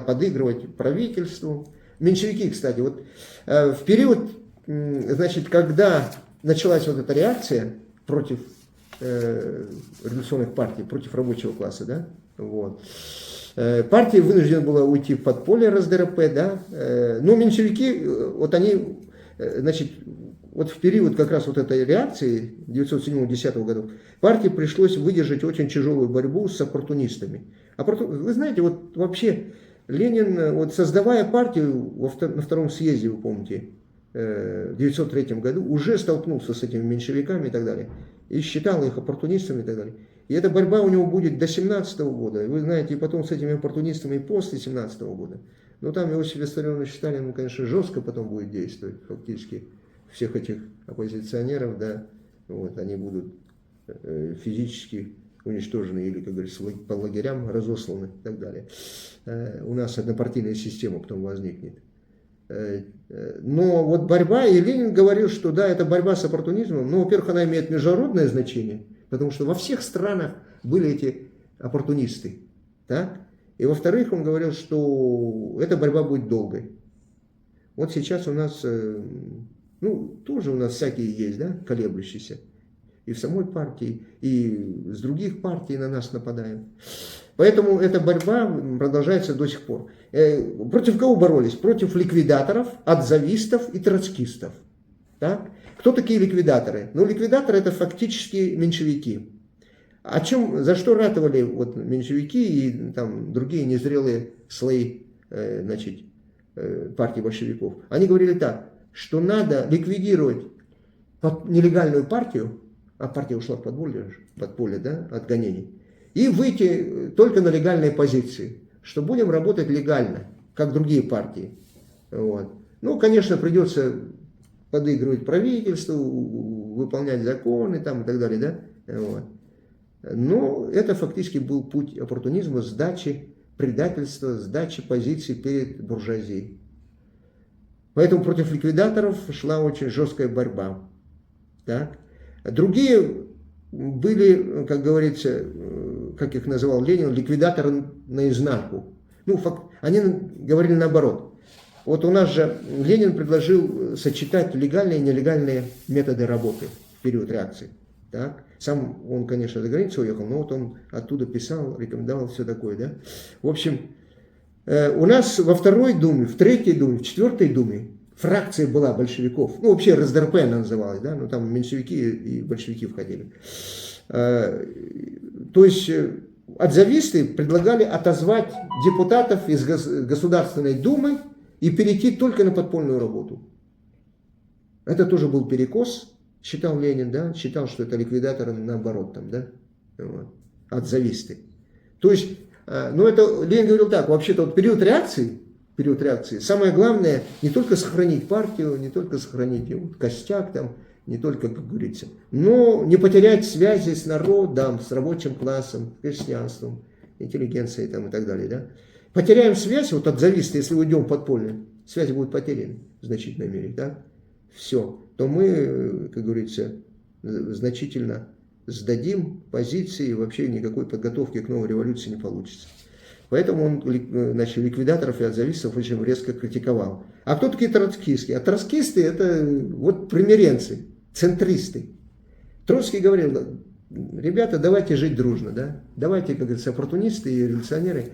подыгрывать правительству. Меньшевики, кстати, вот в период значит, когда началась вот эта реакция против революционных партий, против рабочего класса, да, вот, партия вынуждена была уйти в подполье РСДРП, да, но меньшевики, вот они, значит, вот в период как раз вот этой реакции 1907-10 годов партии пришлось выдержать очень тяжелую борьбу с оппортунистами. Вы знаете, вот вообще Ленин, вот создавая партию на втором съезде, вы помните, в 1903 году, уже столкнулся с этими меньшевиками и так далее. И считал их оппортунистами и так далее. И эта борьба у него будет до 1917 года. Вы знаете, и потом с этими оппортунистами и после 1917 года. Но там Иосиф Виссарионович Сталин, конечно, жестко потом будет действовать, фактически. Всех этих оппозиционеров, да, вот, они будут физически уничтожены или, как говорится, по лагерям разосланы и так далее. У нас однопартийная система потом возникнет. Но вот борьба, и Ленин говорил, что да, это борьба с оппортунизмом, но, во-первых, она имеет международное значение, потому что во всех странах были эти оппортунисты, так? И, во-вторых, он говорил, что эта борьба будет долгой. Вот сейчас у нас... Ну, тоже у нас всякие есть, да, колеблющиеся. И в самой партии, и с других партий на нас нападают. Поэтому эта борьба продолжается до сих пор. Против кого боролись? Против ликвидаторов, отзавистов и троцкистов. Так? Кто такие ликвидаторы? Ну, ликвидаторы это фактически меньшевики. За что ратовали вот меньшевики и там другие незрелые слои, значит, партии большевиков? Они говорили так, что надо ликвидировать нелегальную партию, а партия ушла в подполье, да, от гонений, и выйти только на легальные позиции, что будем работать легально, как другие партии. Вот. Ну, конечно, придется подыгрывать правительству, выполнять законы там, и так далее, да? Вот. Но это фактически был путь оппортунизма, сдачи предательства, сдачи позиций перед буржуазией. Поэтому против ликвидаторов шла очень жесткая борьба. Так? Другие были, как говорится, как их называл Ленин, ликвидаторы наизнанку. Ну, они говорили наоборот. Вот у нас же Ленин предложил сочетать легальные и нелегальные методы работы в период реакции. Так? Сам он, конечно, за границу уехал, но вот он оттуда писал, рекомендовал, все такое. Да? В общем, у нас во Второй Думе, в Третьей Думе, в Четвертой Думе фракция была большевиков. Ну, вообще РСДРП она называлась, да, но там меньшевики и большевики входили. То есть отзависты предлагали отозвать депутатов из Государственной Думы и перейти только на подпольную работу. Это тоже был перекос, считал Ленин, да, считал, что это ликвидаторы наоборот там, да, вот, отзависты. То есть, ну это, Ленин говорил так, вообще-то вот период реакции, самое главное не только сохранить партию, не только сохранить костяк там, не только, как говорится, но не потерять связи с народом, с рабочим классом, крестьянством, интеллигенцией там, и так далее. Да? Потеряем связь, вот отзависты, если уйдем в подполье, связь будет потеряна в значительной мере, да? Все, то мы, как говорится, значительно сдадим позиции, и вообще никакой подготовки к новой революции не получится. Поэтому он, значит, ликвидаторов и отзавистов очень резко критиковал. А кто такие троцкисты? А троцкисты это вот примиренцы, центристы. Троцкий говорил, ребята, давайте жить дружно, да? Давайте, как говорится, оппортунисты и революционеры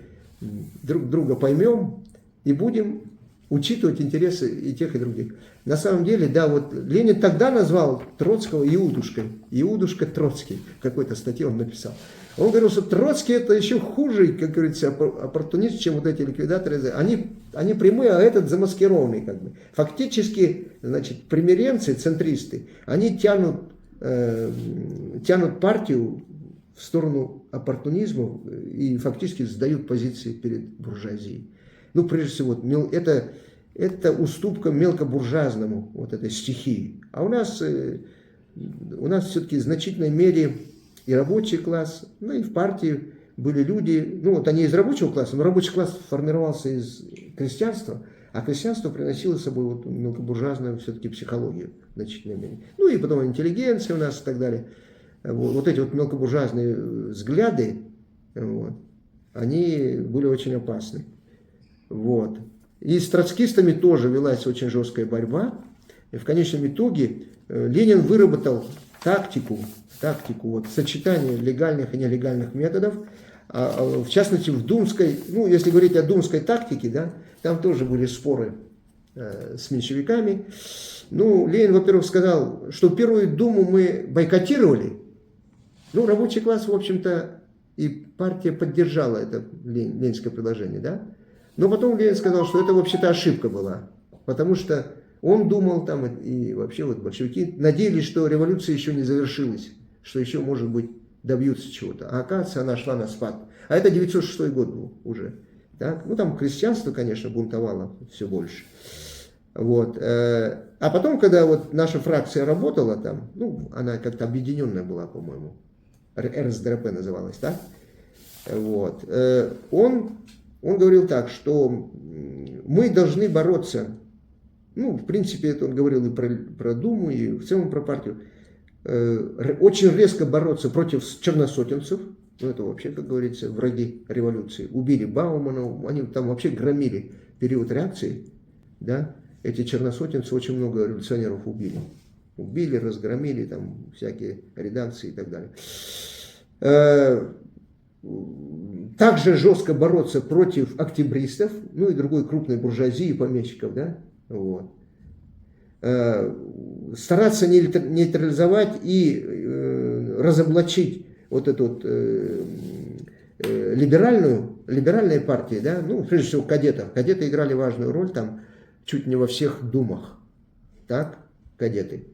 друг друга поймем и будем учитывать интересы и тех, и других. На самом деле, да, вот Ленин тогда назвал Троцкого Иудушкой. Иудушка Троцкий. В какой-то статье он написал. Он говорил, что Троцкий это еще хуже, как говорится, оппортунист, чем вот эти ликвидаторы. Они прямые, а этот замаскированный, как бы. Фактически, значит, примиренцы, центристы, они тянут партию в сторону оппортунизма и фактически сдают позиции перед буржуазией. Ну, прежде всего, это уступка мелкобуржуазному вот этой стихии. А у нас все-таки в значительной мере и рабочий класс, ну и в партии были люди, ну вот они из рабочего класса, но рабочий класс формировался из крестьянства, а крестьянство приносило с собой вот мелкобуржуазную все-таки психологию в значительной мере. Ну и потом интеллигенция у нас и так далее. Вот эти вот мелкобуржуазные взгляды, вот, они были очень опасны. Вот. И с троцкистами тоже велась очень жесткая борьба. И в конечном итоге Ленин выработал тактику вот, сочетания легальных и нелегальных методов, в частности в думской, ну если говорить о думской тактике, да, там тоже были споры с меньшевиками. Ну, Ленин, во-первых, сказал, что первую думу мы бойкотировали. Ну, рабочий класс, в общем-то, и партия поддержала это ленинское предложение, да. Но потом Ленин сказал, что это вообще-то ошибка была, потому что он думал там, и вообще вот большевики надеялись, что революция еще не завершилась, что еще, может быть, добьются чего-то. А оказывается, она шла на спад. А это 906 год был уже. Так? Ну, там крестьянство, конечно, бунтовало все больше. Вот. А потом, когда вот наша фракция работала там, ну, она как-то объединенная была, по-моему, РСДРП называлась, так? Вот. Он говорил так, что мы должны бороться, ну, в принципе, это он говорил и про Думу, и в целом про партию, очень резко бороться против черносотенцев, ну, это вообще, как говорится, враги революции. Убили Баумана, они там вообще громили период реакции, да, эти черносотенцы очень много революционеров убили. Убили, разгромили, там, всякие редакции и так далее. Также жестко бороться против октябристов, ну и другой крупной буржуазии и помещиков, да, вот. Стараться нейтрализовать и разоблачить вот эту вот либеральные партии, да, ну, прежде всего кадетов. Кадеты играли важную роль там чуть не во всех думах, так, кадеты.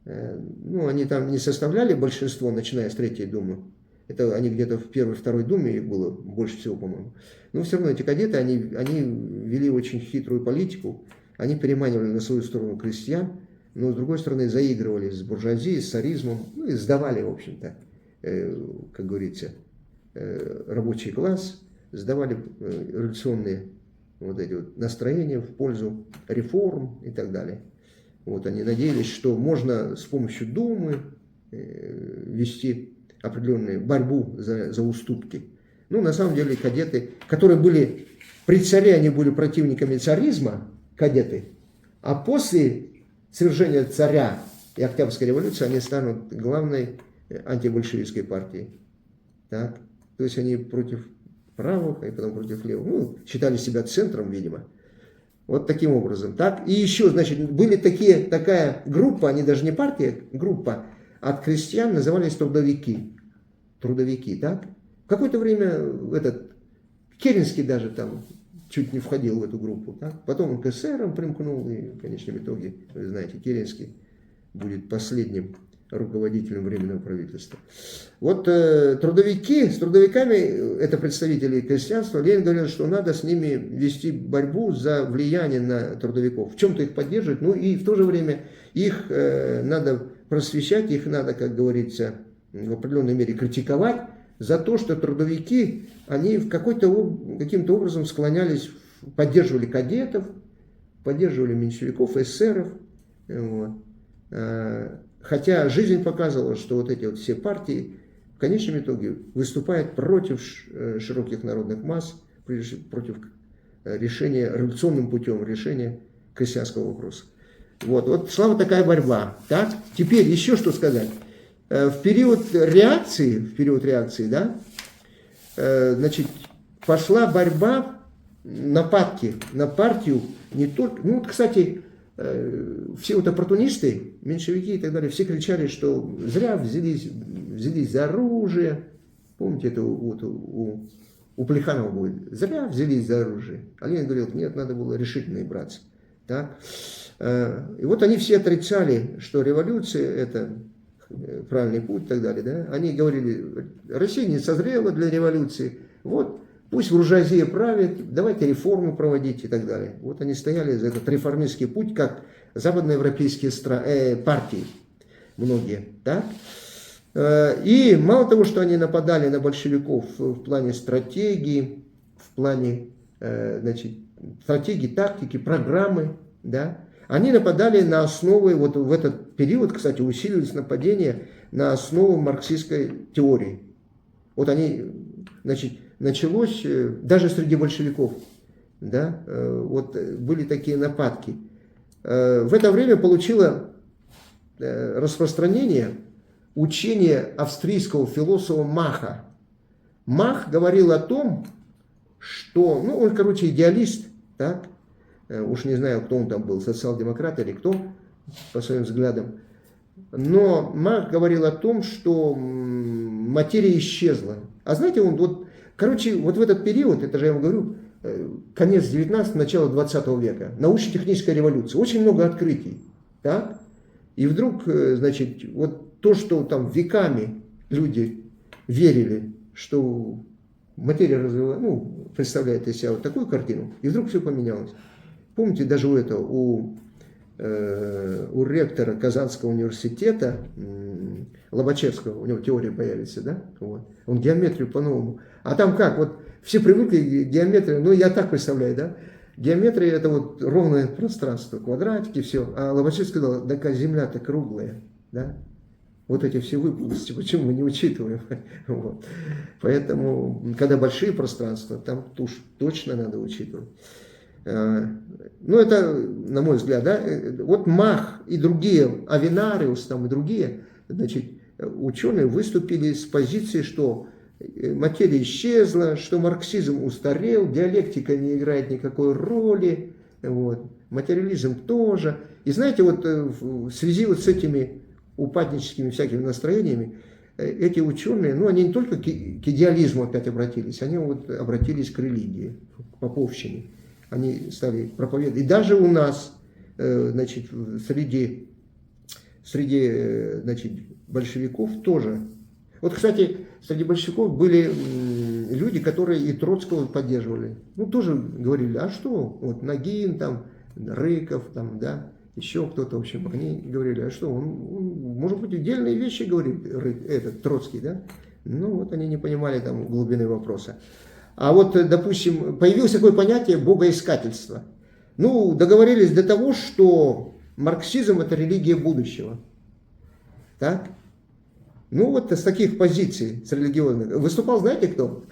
Ну, они там не составляли большинство, начиная с Третьей думы. Это они где-то в первой, второй думе их было больше всего, по-моему. Но все равно эти кадеты, они вели очень хитрую политику. Они переманивали на свою сторону крестьян, но с другой стороны заигрывали с буржуазией, с царизмом, ну и сдавали, в общем-то, как говорится, рабочий класс, сдавали революционные вот эти вот настроения в пользу реформ и так далее. Вот они надеялись, что можно с помощью Думы вести определенную борьбу за уступки. Ну, на самом деле, кадеты, которые были при царе, они были противниками царизма, кадеты, а после свержения царя и Октябрьской революции они станут главной антибольшевистской партией. Так? То есть они против правых, и потом против левых. Ну, считали себя центром, видимо. Вот таким образом. Так? И еще, значит, были такая группа, они даже не партия, группа от крестьян, назывались трудовики. Трудовики, так? В какое-то время Керенский даже там чуть не входил в эту группу. Так? Потом он к эсерам примкнул, и в конечном итоге, вы знаете, Керенский будет последним руководителем Временного правительства. Вот трудовики, с трудовиками, это представители крестьянства, Ленин говорил, что надо с ними вести борьбу за влияние на трудовиков, в чем-то их поддерживать, ну и в то же время их надо просвещать, их надо, как говорится, в определенной мере критиковать за то, что трудовики, они каким-то образом склонялись, поддерживали кадетов, поддерживали меньшевиков, эсеров, вот. Хотя жизнь показывала, что вот эти вот все партии в конечном итоге выступают против широких народных масс, против решения, революционным путем решения крестьянского вопроса. Вот шла вот такая борьба. Так? Теперь еще что сказать. В период реакции, да, значит, пошла борьба, нападки на партию не только, ну вот, кстати, все вот оппортунисты, меньшевики и так далее, все кричали, что зря взялись за оружие. Помните, это вот у Плеханова будет. Зря взялись за оружие. А Ленин говорил, нет, надо было решительно браться. Так? И вот они все отрицали, что революция это правильный путь и так далее. Да? Они говорили, Россия не созрела для революции. Вот. Пусть буржуазия правит, давайте реформы проводить и так далее. Вот они стояли за этот реформистский путь, как западноевропейские партии, многие. Да? И мало того, что они нападали на большевиков в плане стратегии, в плане стратегии, тактики, программы, да? Они нападали на основы, вот в этот период, кстати, усилились нападения на основу марксистской теории. Вот они, значит, началось даже среди большевиков, да, вот были такие нападки. в это время получило распространение учение австрийского философа Маха. Мах говорил о том, что, ну, он, короче, идеалист, так, уж не знаю, кто он там был, социал-демократ или кто, по своим взглядам, но Мах говорил о том, что материя исчезла. А знаете, он вот, короче, вот в этот период, это же я вам говорю, конец 19-го, начало 20 века, научно-техническая революция, очень много открытий, так, и вдруг, значит, вот то, что там веками люди верили, что материя развивается, ну, представляет из себя вот такую картину, и вдруг все поменялось. Помните, даже у этого, у ректора Казанского университета Лобачевского, у него теория появится, да? Вот. Он геометрию по-новому. А там как? Вот все привыкли к геометрии, ну я так представляю, да? Геометрия это вот ровное пространство, квадратики, все. А Лобачевский сказал, да Земля-то круглая, да? Вот эти все выпуклости, почему мы не учитываем? Вот. Поэтому, когда большие пространства, там точно надо учитывать. Ну, это, на мой взгляд, да, вот Мах и другие, Авенариус там и другие, значит, ученые выступили с позиции, что материя исчезла, что марксизм устарел, диалектика не играет никакой роли, вот, материализм тоже. И знаете, вот в связи вот с этими упадническими всякими настроениями, эти ученые, ну, они не только к идеализму опять обратились, они вот обратились к религии, к поповщине. Они стали проповедовать. И даже у нас, значит, среди значит, большевиков тоже. Вот, кстати, среди большевиков были люди, которые и Троцкого поддерживали. Ну, тоже говорили, а что, вот Нагин, там, Рыков, там, да, еще кто-то, в общем, они говорили, а что, он может быть, отдельные вещи говорит этот Троцкий, да? Ну, вот они не понимали там глубины вопроса. А вот, допустим, появилось такое понятие богоискательства. Ну, договорились до того, что марксизм – это религия будущего. Так? Ну, вот с таких позиций, с религиозных. Выступал, знаете, кто?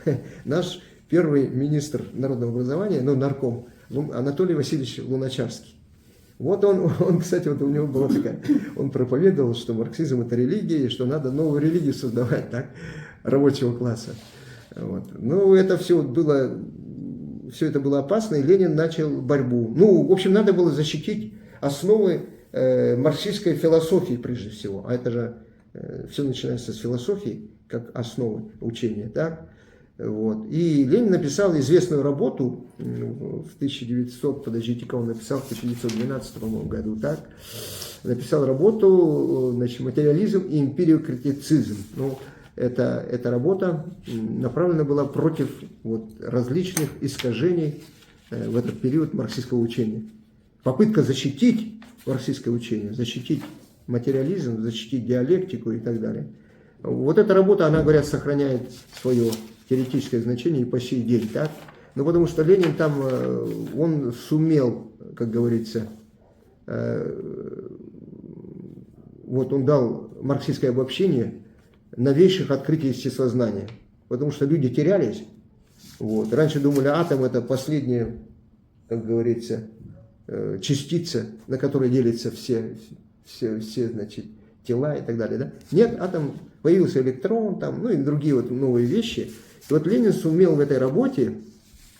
Наш первый министр народного образования, ну, нарком, Анатолий Васильевич Луначарский. Вот он, кстати, вот у него была такая, он проповедовал, что марксизм – это религия, и что надо новую религию создавать, так, рабочего класса. Вот. Ну, это все это было опасно, и Ленин начал борьбу. Ну, в общем, надо было защитить основы марксистской философии прежде всего. А это же все начинается с философии, как основы учения, так? Вот. И Ленин написал известную работу в 1900, подождите-ка, он написал в 1912 году, так? Написал работу, значит, «Материализм и эмпириокритицизм». Ну, эта работа направлена была против вот, различных искажений в этот период марксистского учения. Попытка защитить марксистское учение, защитить материализм, защитить диалектику и так далее. Вот эта работа, она, говорят, сохраняет свое теоретическое значение и по сей день. Так? Ну, потому что Ленин там, он сумел, как говорится, вот он дал марксистское обобщение новейших открытий естествознания. Потому что люди терялись. Вот. Раньше думали, атом это последняя, как говорится, частица, на которой делятся все значит, тела и так далее. Да? Нет, атом, появился электрон, там, ну и другие вот новые вещи. И вот Ленин сумел в этой работе,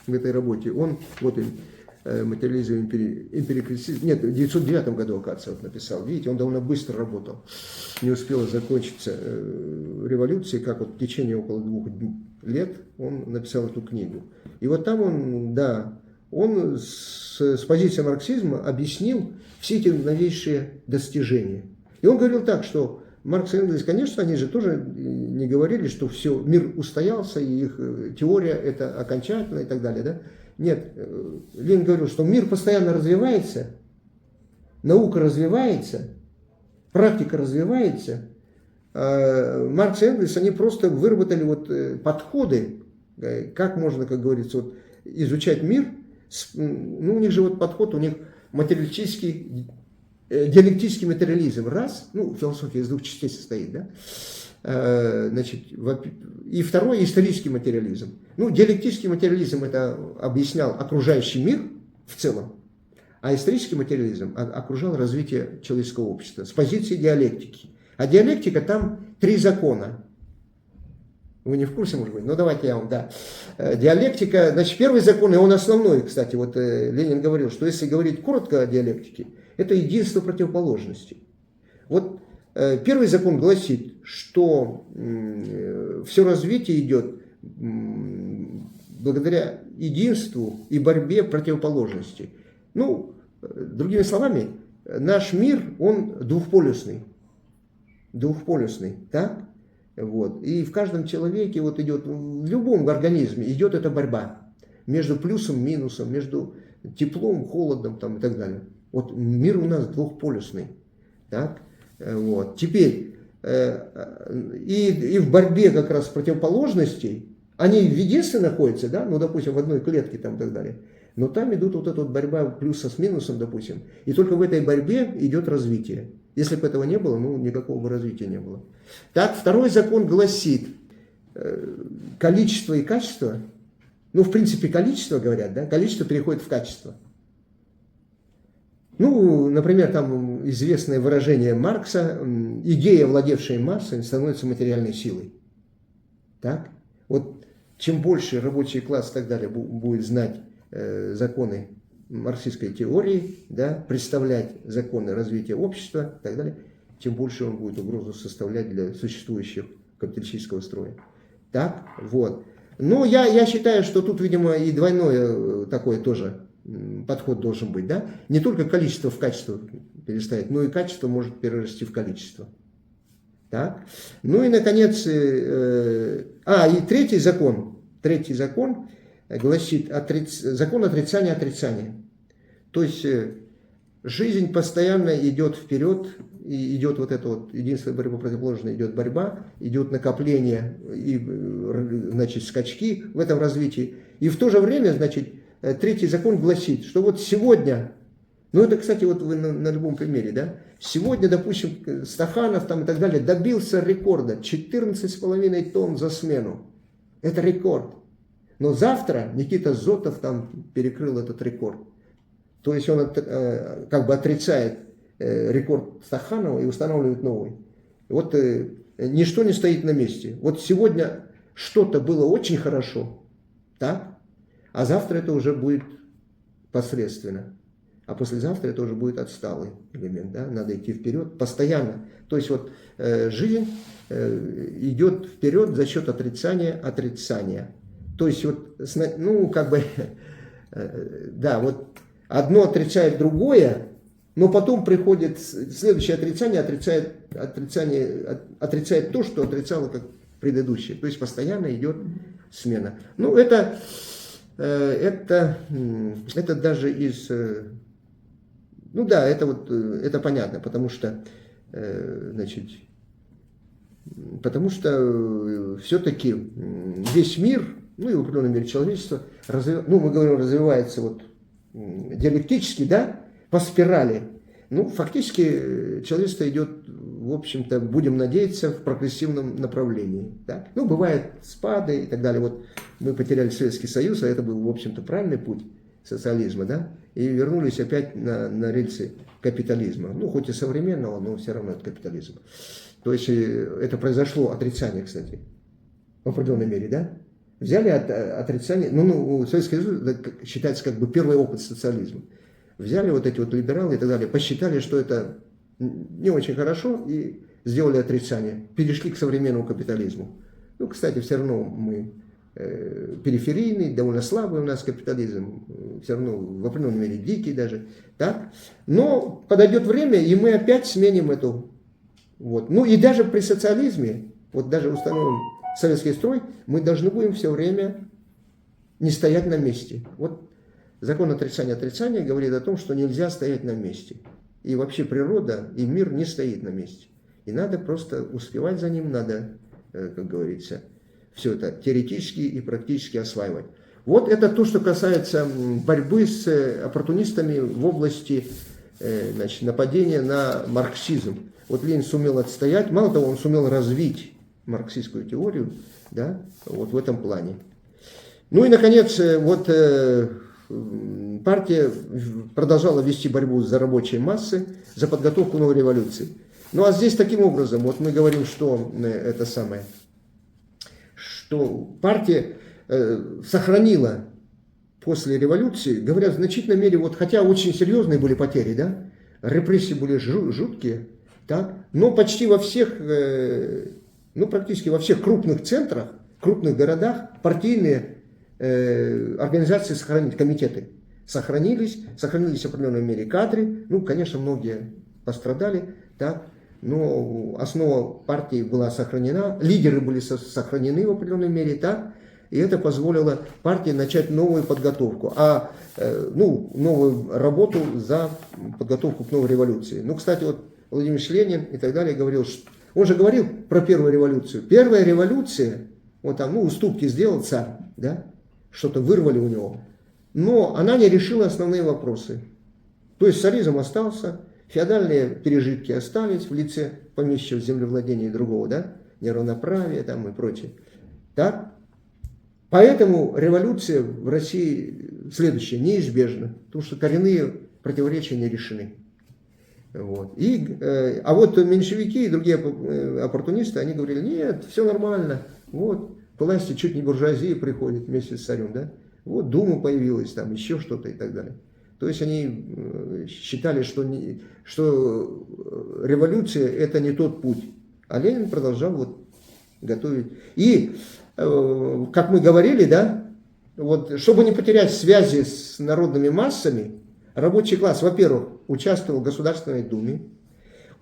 он, вот им, материализм, эмпирикритицизм, нет, в 1909 году, оказывается, вот написал. Видите, он довольно быстро работал. Не успела закончиться революция, как вот в течение около 2 лет он написал эту книгу. И вот там он, да, он с позиции марксизма объяснил все эти новейшие достижения. И он говорил так, что Маркс и Энгельс, конечно, они же тоже не говорили, что все, мир устоялся, и их теория это окончательно и так далее, да? Нет, Ленин говорил, что мир постоянно развивается, наука развивается, практика развивается. А Маркс и Энгельс, они просто выработали вот подходы, как можно, как говорится, вот, изучать мир. Ну, у них же вот подход, у них материалистический, диалектический материализм, раз, ну, философия из 2 частей состоит, да, значит, и второй исторический материализм. Ну, диалектический материализм это объяснял окружающий мир в целом, А исторический материализм окружал развитие человеческого общества с позиции диалектики. А диалектика там 3 закона. Вы не в курсе, может быть? Ну, давайте я вам, да. Диалектика, значит, первый закон, и он основной, кстати, вот Ленин говорил, что если говорить коротко о диалектике, это единство противоположностей. Вот первый закон гласит, что все развитие идет благодаря единству и борьбе противоположностей. Ну, другими словами, наш мир, он двухполюсный. Двухполюсный, так? Вот. И в каждом человеке вот идет, в любом организме идет эта борьба между плюсом, минусом, между теплом, холодом там, и так далее. Вот мир у нас двухполюсный. Так? Вот. Теперь, и в борьбе как раз противоположностей, они в единстве находятся, да, ну, допустим, в одной клетке там и так далее, но там идут вот эта вот борьба плюса с минусом, допустим, и только в этой борьбе идет развитие. Если бы этого не было, ну, никакого бы развития не было. Так, второй закон гласит, количество и качество, ну, в принципе, количество, говорят, да, количество переходит в качество. Ну, например, там известное выражение Маркса, идея, владевшая массой, становится материальной силой. Так? Вот чем больше рабочий класс и так далее будет знать законы марксистской теории, да, представлять законы развития общества и так далее, тем больше он будет угрозу составлять для существующего капиталистического строя. Так, вот. Но я считаю, что тут, видимо, и двойное такое тоже подход должен быть, да? Не только количество в качество переставить, но и качество может перерасти в количество. Так? Ну и, наконец, и третий закон гласит закон отрицания. То есть жизнь постоянно идет вперед, и идет вот это вот единство борьбы противоположной, идет борьба, идет накопление и, значит, скачки в этом развитии. И в то же время, значит, третий закон гласит, что вот сегодня, ну это, кстати, вот вы на любом примере, да, сегодня, допустим, Стаханов там и так далее добился рекорда 14,5 тонн за смену. Это рекорд. Но завтра Никита Зотов там перекрыл этот рекорд. То есть он как бы отрицает рекорд Стаханова и устанавливает новый. Вот ничто не стоит на месте. Вот сегодня что-то было очень хорошо, так? А завтра это уже будет посредственно. А послезавтра это уже будет отсталый элемент. Да? Надо идти вперед постоянно. То есть вот жизнь идет вперед за счет отрицания. То есть вот, ну как бы, да, вот одно отрицает другое, но потом приходит следующее отрицание, отрицает то, что отрицало как предыдущее. То есть постоянно идет смена. Ну это даже из... Ну да, это понятно, потому что, значит, все-таки весь мир, ну и в определенном мере человечество, мы говорим, развивается вот диалектически, да, по спирали. Ну, фактически человечество идет, в общем-то, будем надеяться, в прогрессивном направлении. Да? Ну, бывают спады и так далее. Вот мы потеряли Советский Союз, а это был, в общем-то, правильный путь социализма, да, и вернулись опять на рельсы капитализма. Ну, хоть и современного, но все равно это капитализм. То есть это произошло отрицание, кстати, в определенной мере, да. Взяли отрицание, Советский Союз считается как бы первый опыт социализма. Взяли вот эти вот либералы и так далее, посчитали, что это не очень хорошо и сделали отрицание. Перешли к современному капитализму. Ну, кстати, все равно мы периферийный, довольно слабый у нас капитализм, все равно в определенной мере дикий даже, так? Но подойдет время, и мы опять сменим эту, вот. Ну и даже при социализме, вот даже установим советский строй, мы должны будем все время не стоять на месте. Вот закон отрицания говорит о том, что нельзя стоять на месте. И вообще природа и мир не стоит на месте. И надо просто успевать за ним, надо, как говорится, все это теоретически и практически осваивать. Вот это то, что касается борьбы с оппортунистами в области, значит, нападения на марксизм. Вот Ленин сумел отстоять, мало того, он сумел развить марксистскую теорию, да, вот в этом плане. Ну и, наконец, вот партия продолжала вести борьбу за рабочие массы, за подготовку новой революции. Ну а здесь таким образом, вот мы говорим, что это самое, что партия сохранила после революции, говорят, в значительной мере, вот, хотя очень серьезные были потери, да, репрессии были жуткие, так, но почти во всех, ну практически во всех крупных центрах, крупных городах партийные организации сохранились, комитеты сохранились в определенной мере кадры, ну, конечно, многие пострадали, так, но основа партии была сохранена, лидеры были сохранены в определенной мере, так, и это позволило партии начать новую подготовку, новую работу за подготовку к новой революции. Ну, кстати, вот Владимир Ильич Ленин и так далее говорил, он же говорил про первую революцию. Первая революция, вот там, уступки сделал царь, да, что-то вырвали у него, но она не решила основные вопросы. То есть царизм остался, феодальные пережитки остались в лице помещичьего землевладения и другого, да, неравноправия там и прочее. Так? Поэтому революция в России следующая, неизбежна, потому что коренные противоречия не решены. Вот. А вот меньшевики и другие оппортунисты, они говорили, нет, все нормально, вот, к власти чуть не буржуазия приходит вместе с царем, да, вот Дума появилась, там еще что-то и так далее. То есть они считали, что революция это не тот путь, а Ленин продолжал вот готовить. И, как мы говорили, да, вот, чтобы не потерять связи с народными массами, рабочий класс, во-первых, участвовал в Государственной Думе.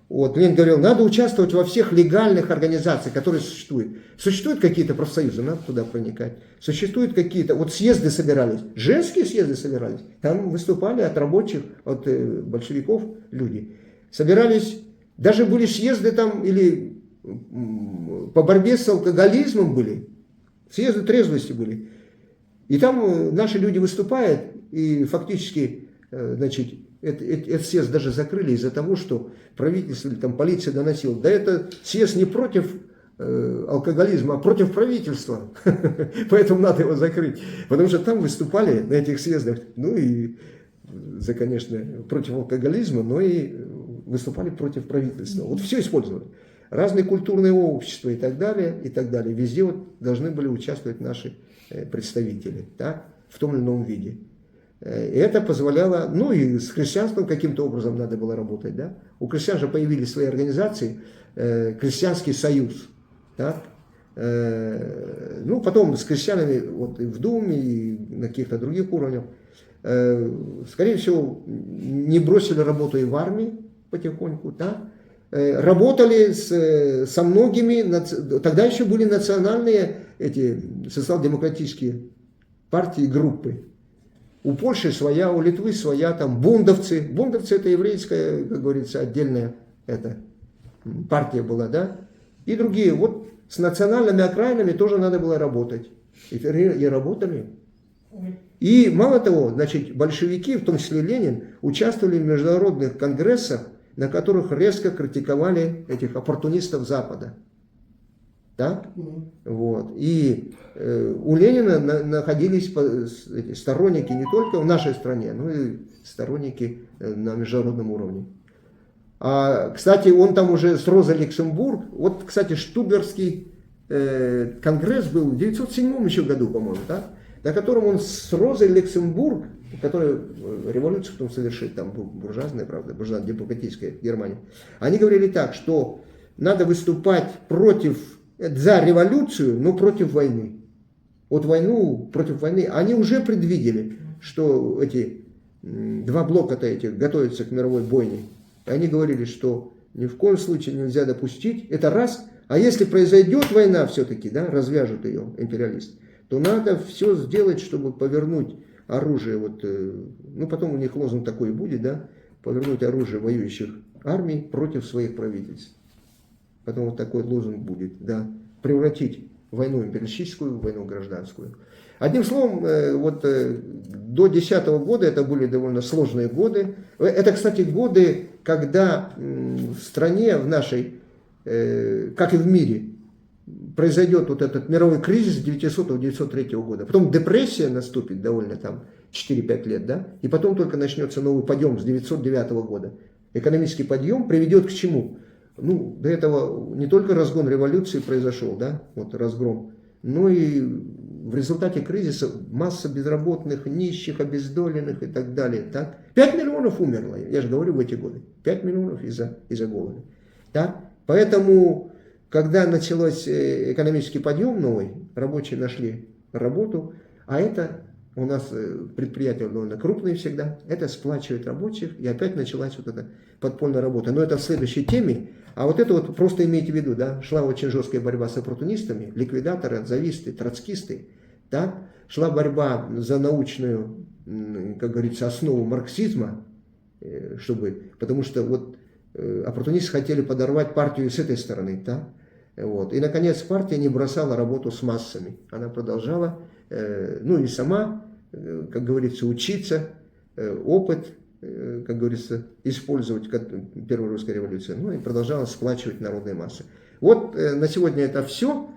Вот, Ленин говорил, надо участвовать во всех легальных организациях, которые существуют. Существуют какие-то профсоюзы, надо туда проникать. Существуют какие-то, вот съезды собирались, женские съезды собирались. Там выступали от рабочих, от большевиков люди. Собирались, даже были съезды там, или по борьбе с алкоголизмом были. Съезды трезвости были. И там наши люди выступают, и фактически, значит, этот съезд даже закрыли из-за того, что правительство или там полиция доносила. Да это съезд не против алкоголизма, а против правительства. Поэтому надо его закрыть. Потому что там выступали на этих съездах, ну и, конечно, против алкоголизма, но и выступали против правительства. Вот все использовали. Разные культурные общества и так далее, и так далее. Везде вот должны были участвовать наши представители, да, в том или ином виде. И это позволяло, ну и с христианством каким-то образом надо было работать, да. У крестьян же появились свои организации, крестьянский союз, так. Ну потом с крестьянами вот и в Думе, и на каких-то других уровнях, скорее всего, не бросили работу и в армии потихоньку, да. Работали со многими, тогда еще были национальные эти социал-демократические партии, группы. У Польши своя, у Литвы своя, там бундовцы. Бундовцы это еврейская, как говорится, отдельная партия была, да. И другие. Вот с национальными окраинами тоже надо было работать. И работали. И мало того, значит, большевики, в том числе Ленин, участвовали в международных конгрессах, на которых резко критиковали этих оппортунистов Запада. Так? Вот. И у Ленина находились сторонники не только в нашей стране, но и сторонники на международном уровне. Кстати, он там уже с Розой Люксембург, вот, кстати, Штутгартский конгресс был в 1907 еще году, по-моему, да? На котором он с Розой Люксембург, которая революцию потом совершит, там буржуазная, правда, буржуазно-демократическая Германия, они говорили так, что надо выступать за революцию, но против войны. Вот войну, против войны, они уже предвидели, что эти два блока-то этих готовятся к мировой бойне. Они говорили, что ни в коем случае нельзя допустить, это раз, а если произойдет война все-таки, да, развяжут ее империалисты, то надо все сделать, чтобы повернуть оружие, вот, ну потом у них лозунг такой будет, да, повернуть оружие воюющих армий против своих правительств. Потом вот такой лозунг будет, да, превратить войну империалистическую в войну гражданскую. Одним словом, вот до 2010 года это были довольно сложные годы. Это, кстати, годы, когда в стране, в нашей, как и в мире, произойдет вот этот мировой кризис 1900-1903 года. Потом депрессия наступит довольно там 4-5 лет, да, и потом только начнется новый подъем с 909 года. Экономический подъем приведет к чему? Ну, до этого не только разгон революции произошел, да, вот разгром, но и в результате кризиса масса безработных, нищих, обездоленных и так далее. Так? 5 миллионов умерло, я же говорю, в эти годы. 5 миллионов из-за голода. Так? Поэтому, когда начался экономический подъем новый, рабочие нашли работу, а это у нас предприятия довольно крупные всегда, это сплачивает рабочих, и опять началась вот эта подпольная работа. Но это в следующей теме. А вот это вот просто имейте в виду, да, шла очень жесткая борьба с оппортунистами, ликвидаторы, отзависты, троцкисты, да, шла борьба за научную, как говорится, основу марксизма, потому что вот оппортунисты хотели подорвать партию с этой стороны, да, вот. И, наконец, партия не бросала работу с массами, она продолжала, ну и сама, как говорится, учиться, опыт, как говорится, использовать первую русскую революцию, ну и продолжала сплачивать народные массы. Вот на сегодня это все.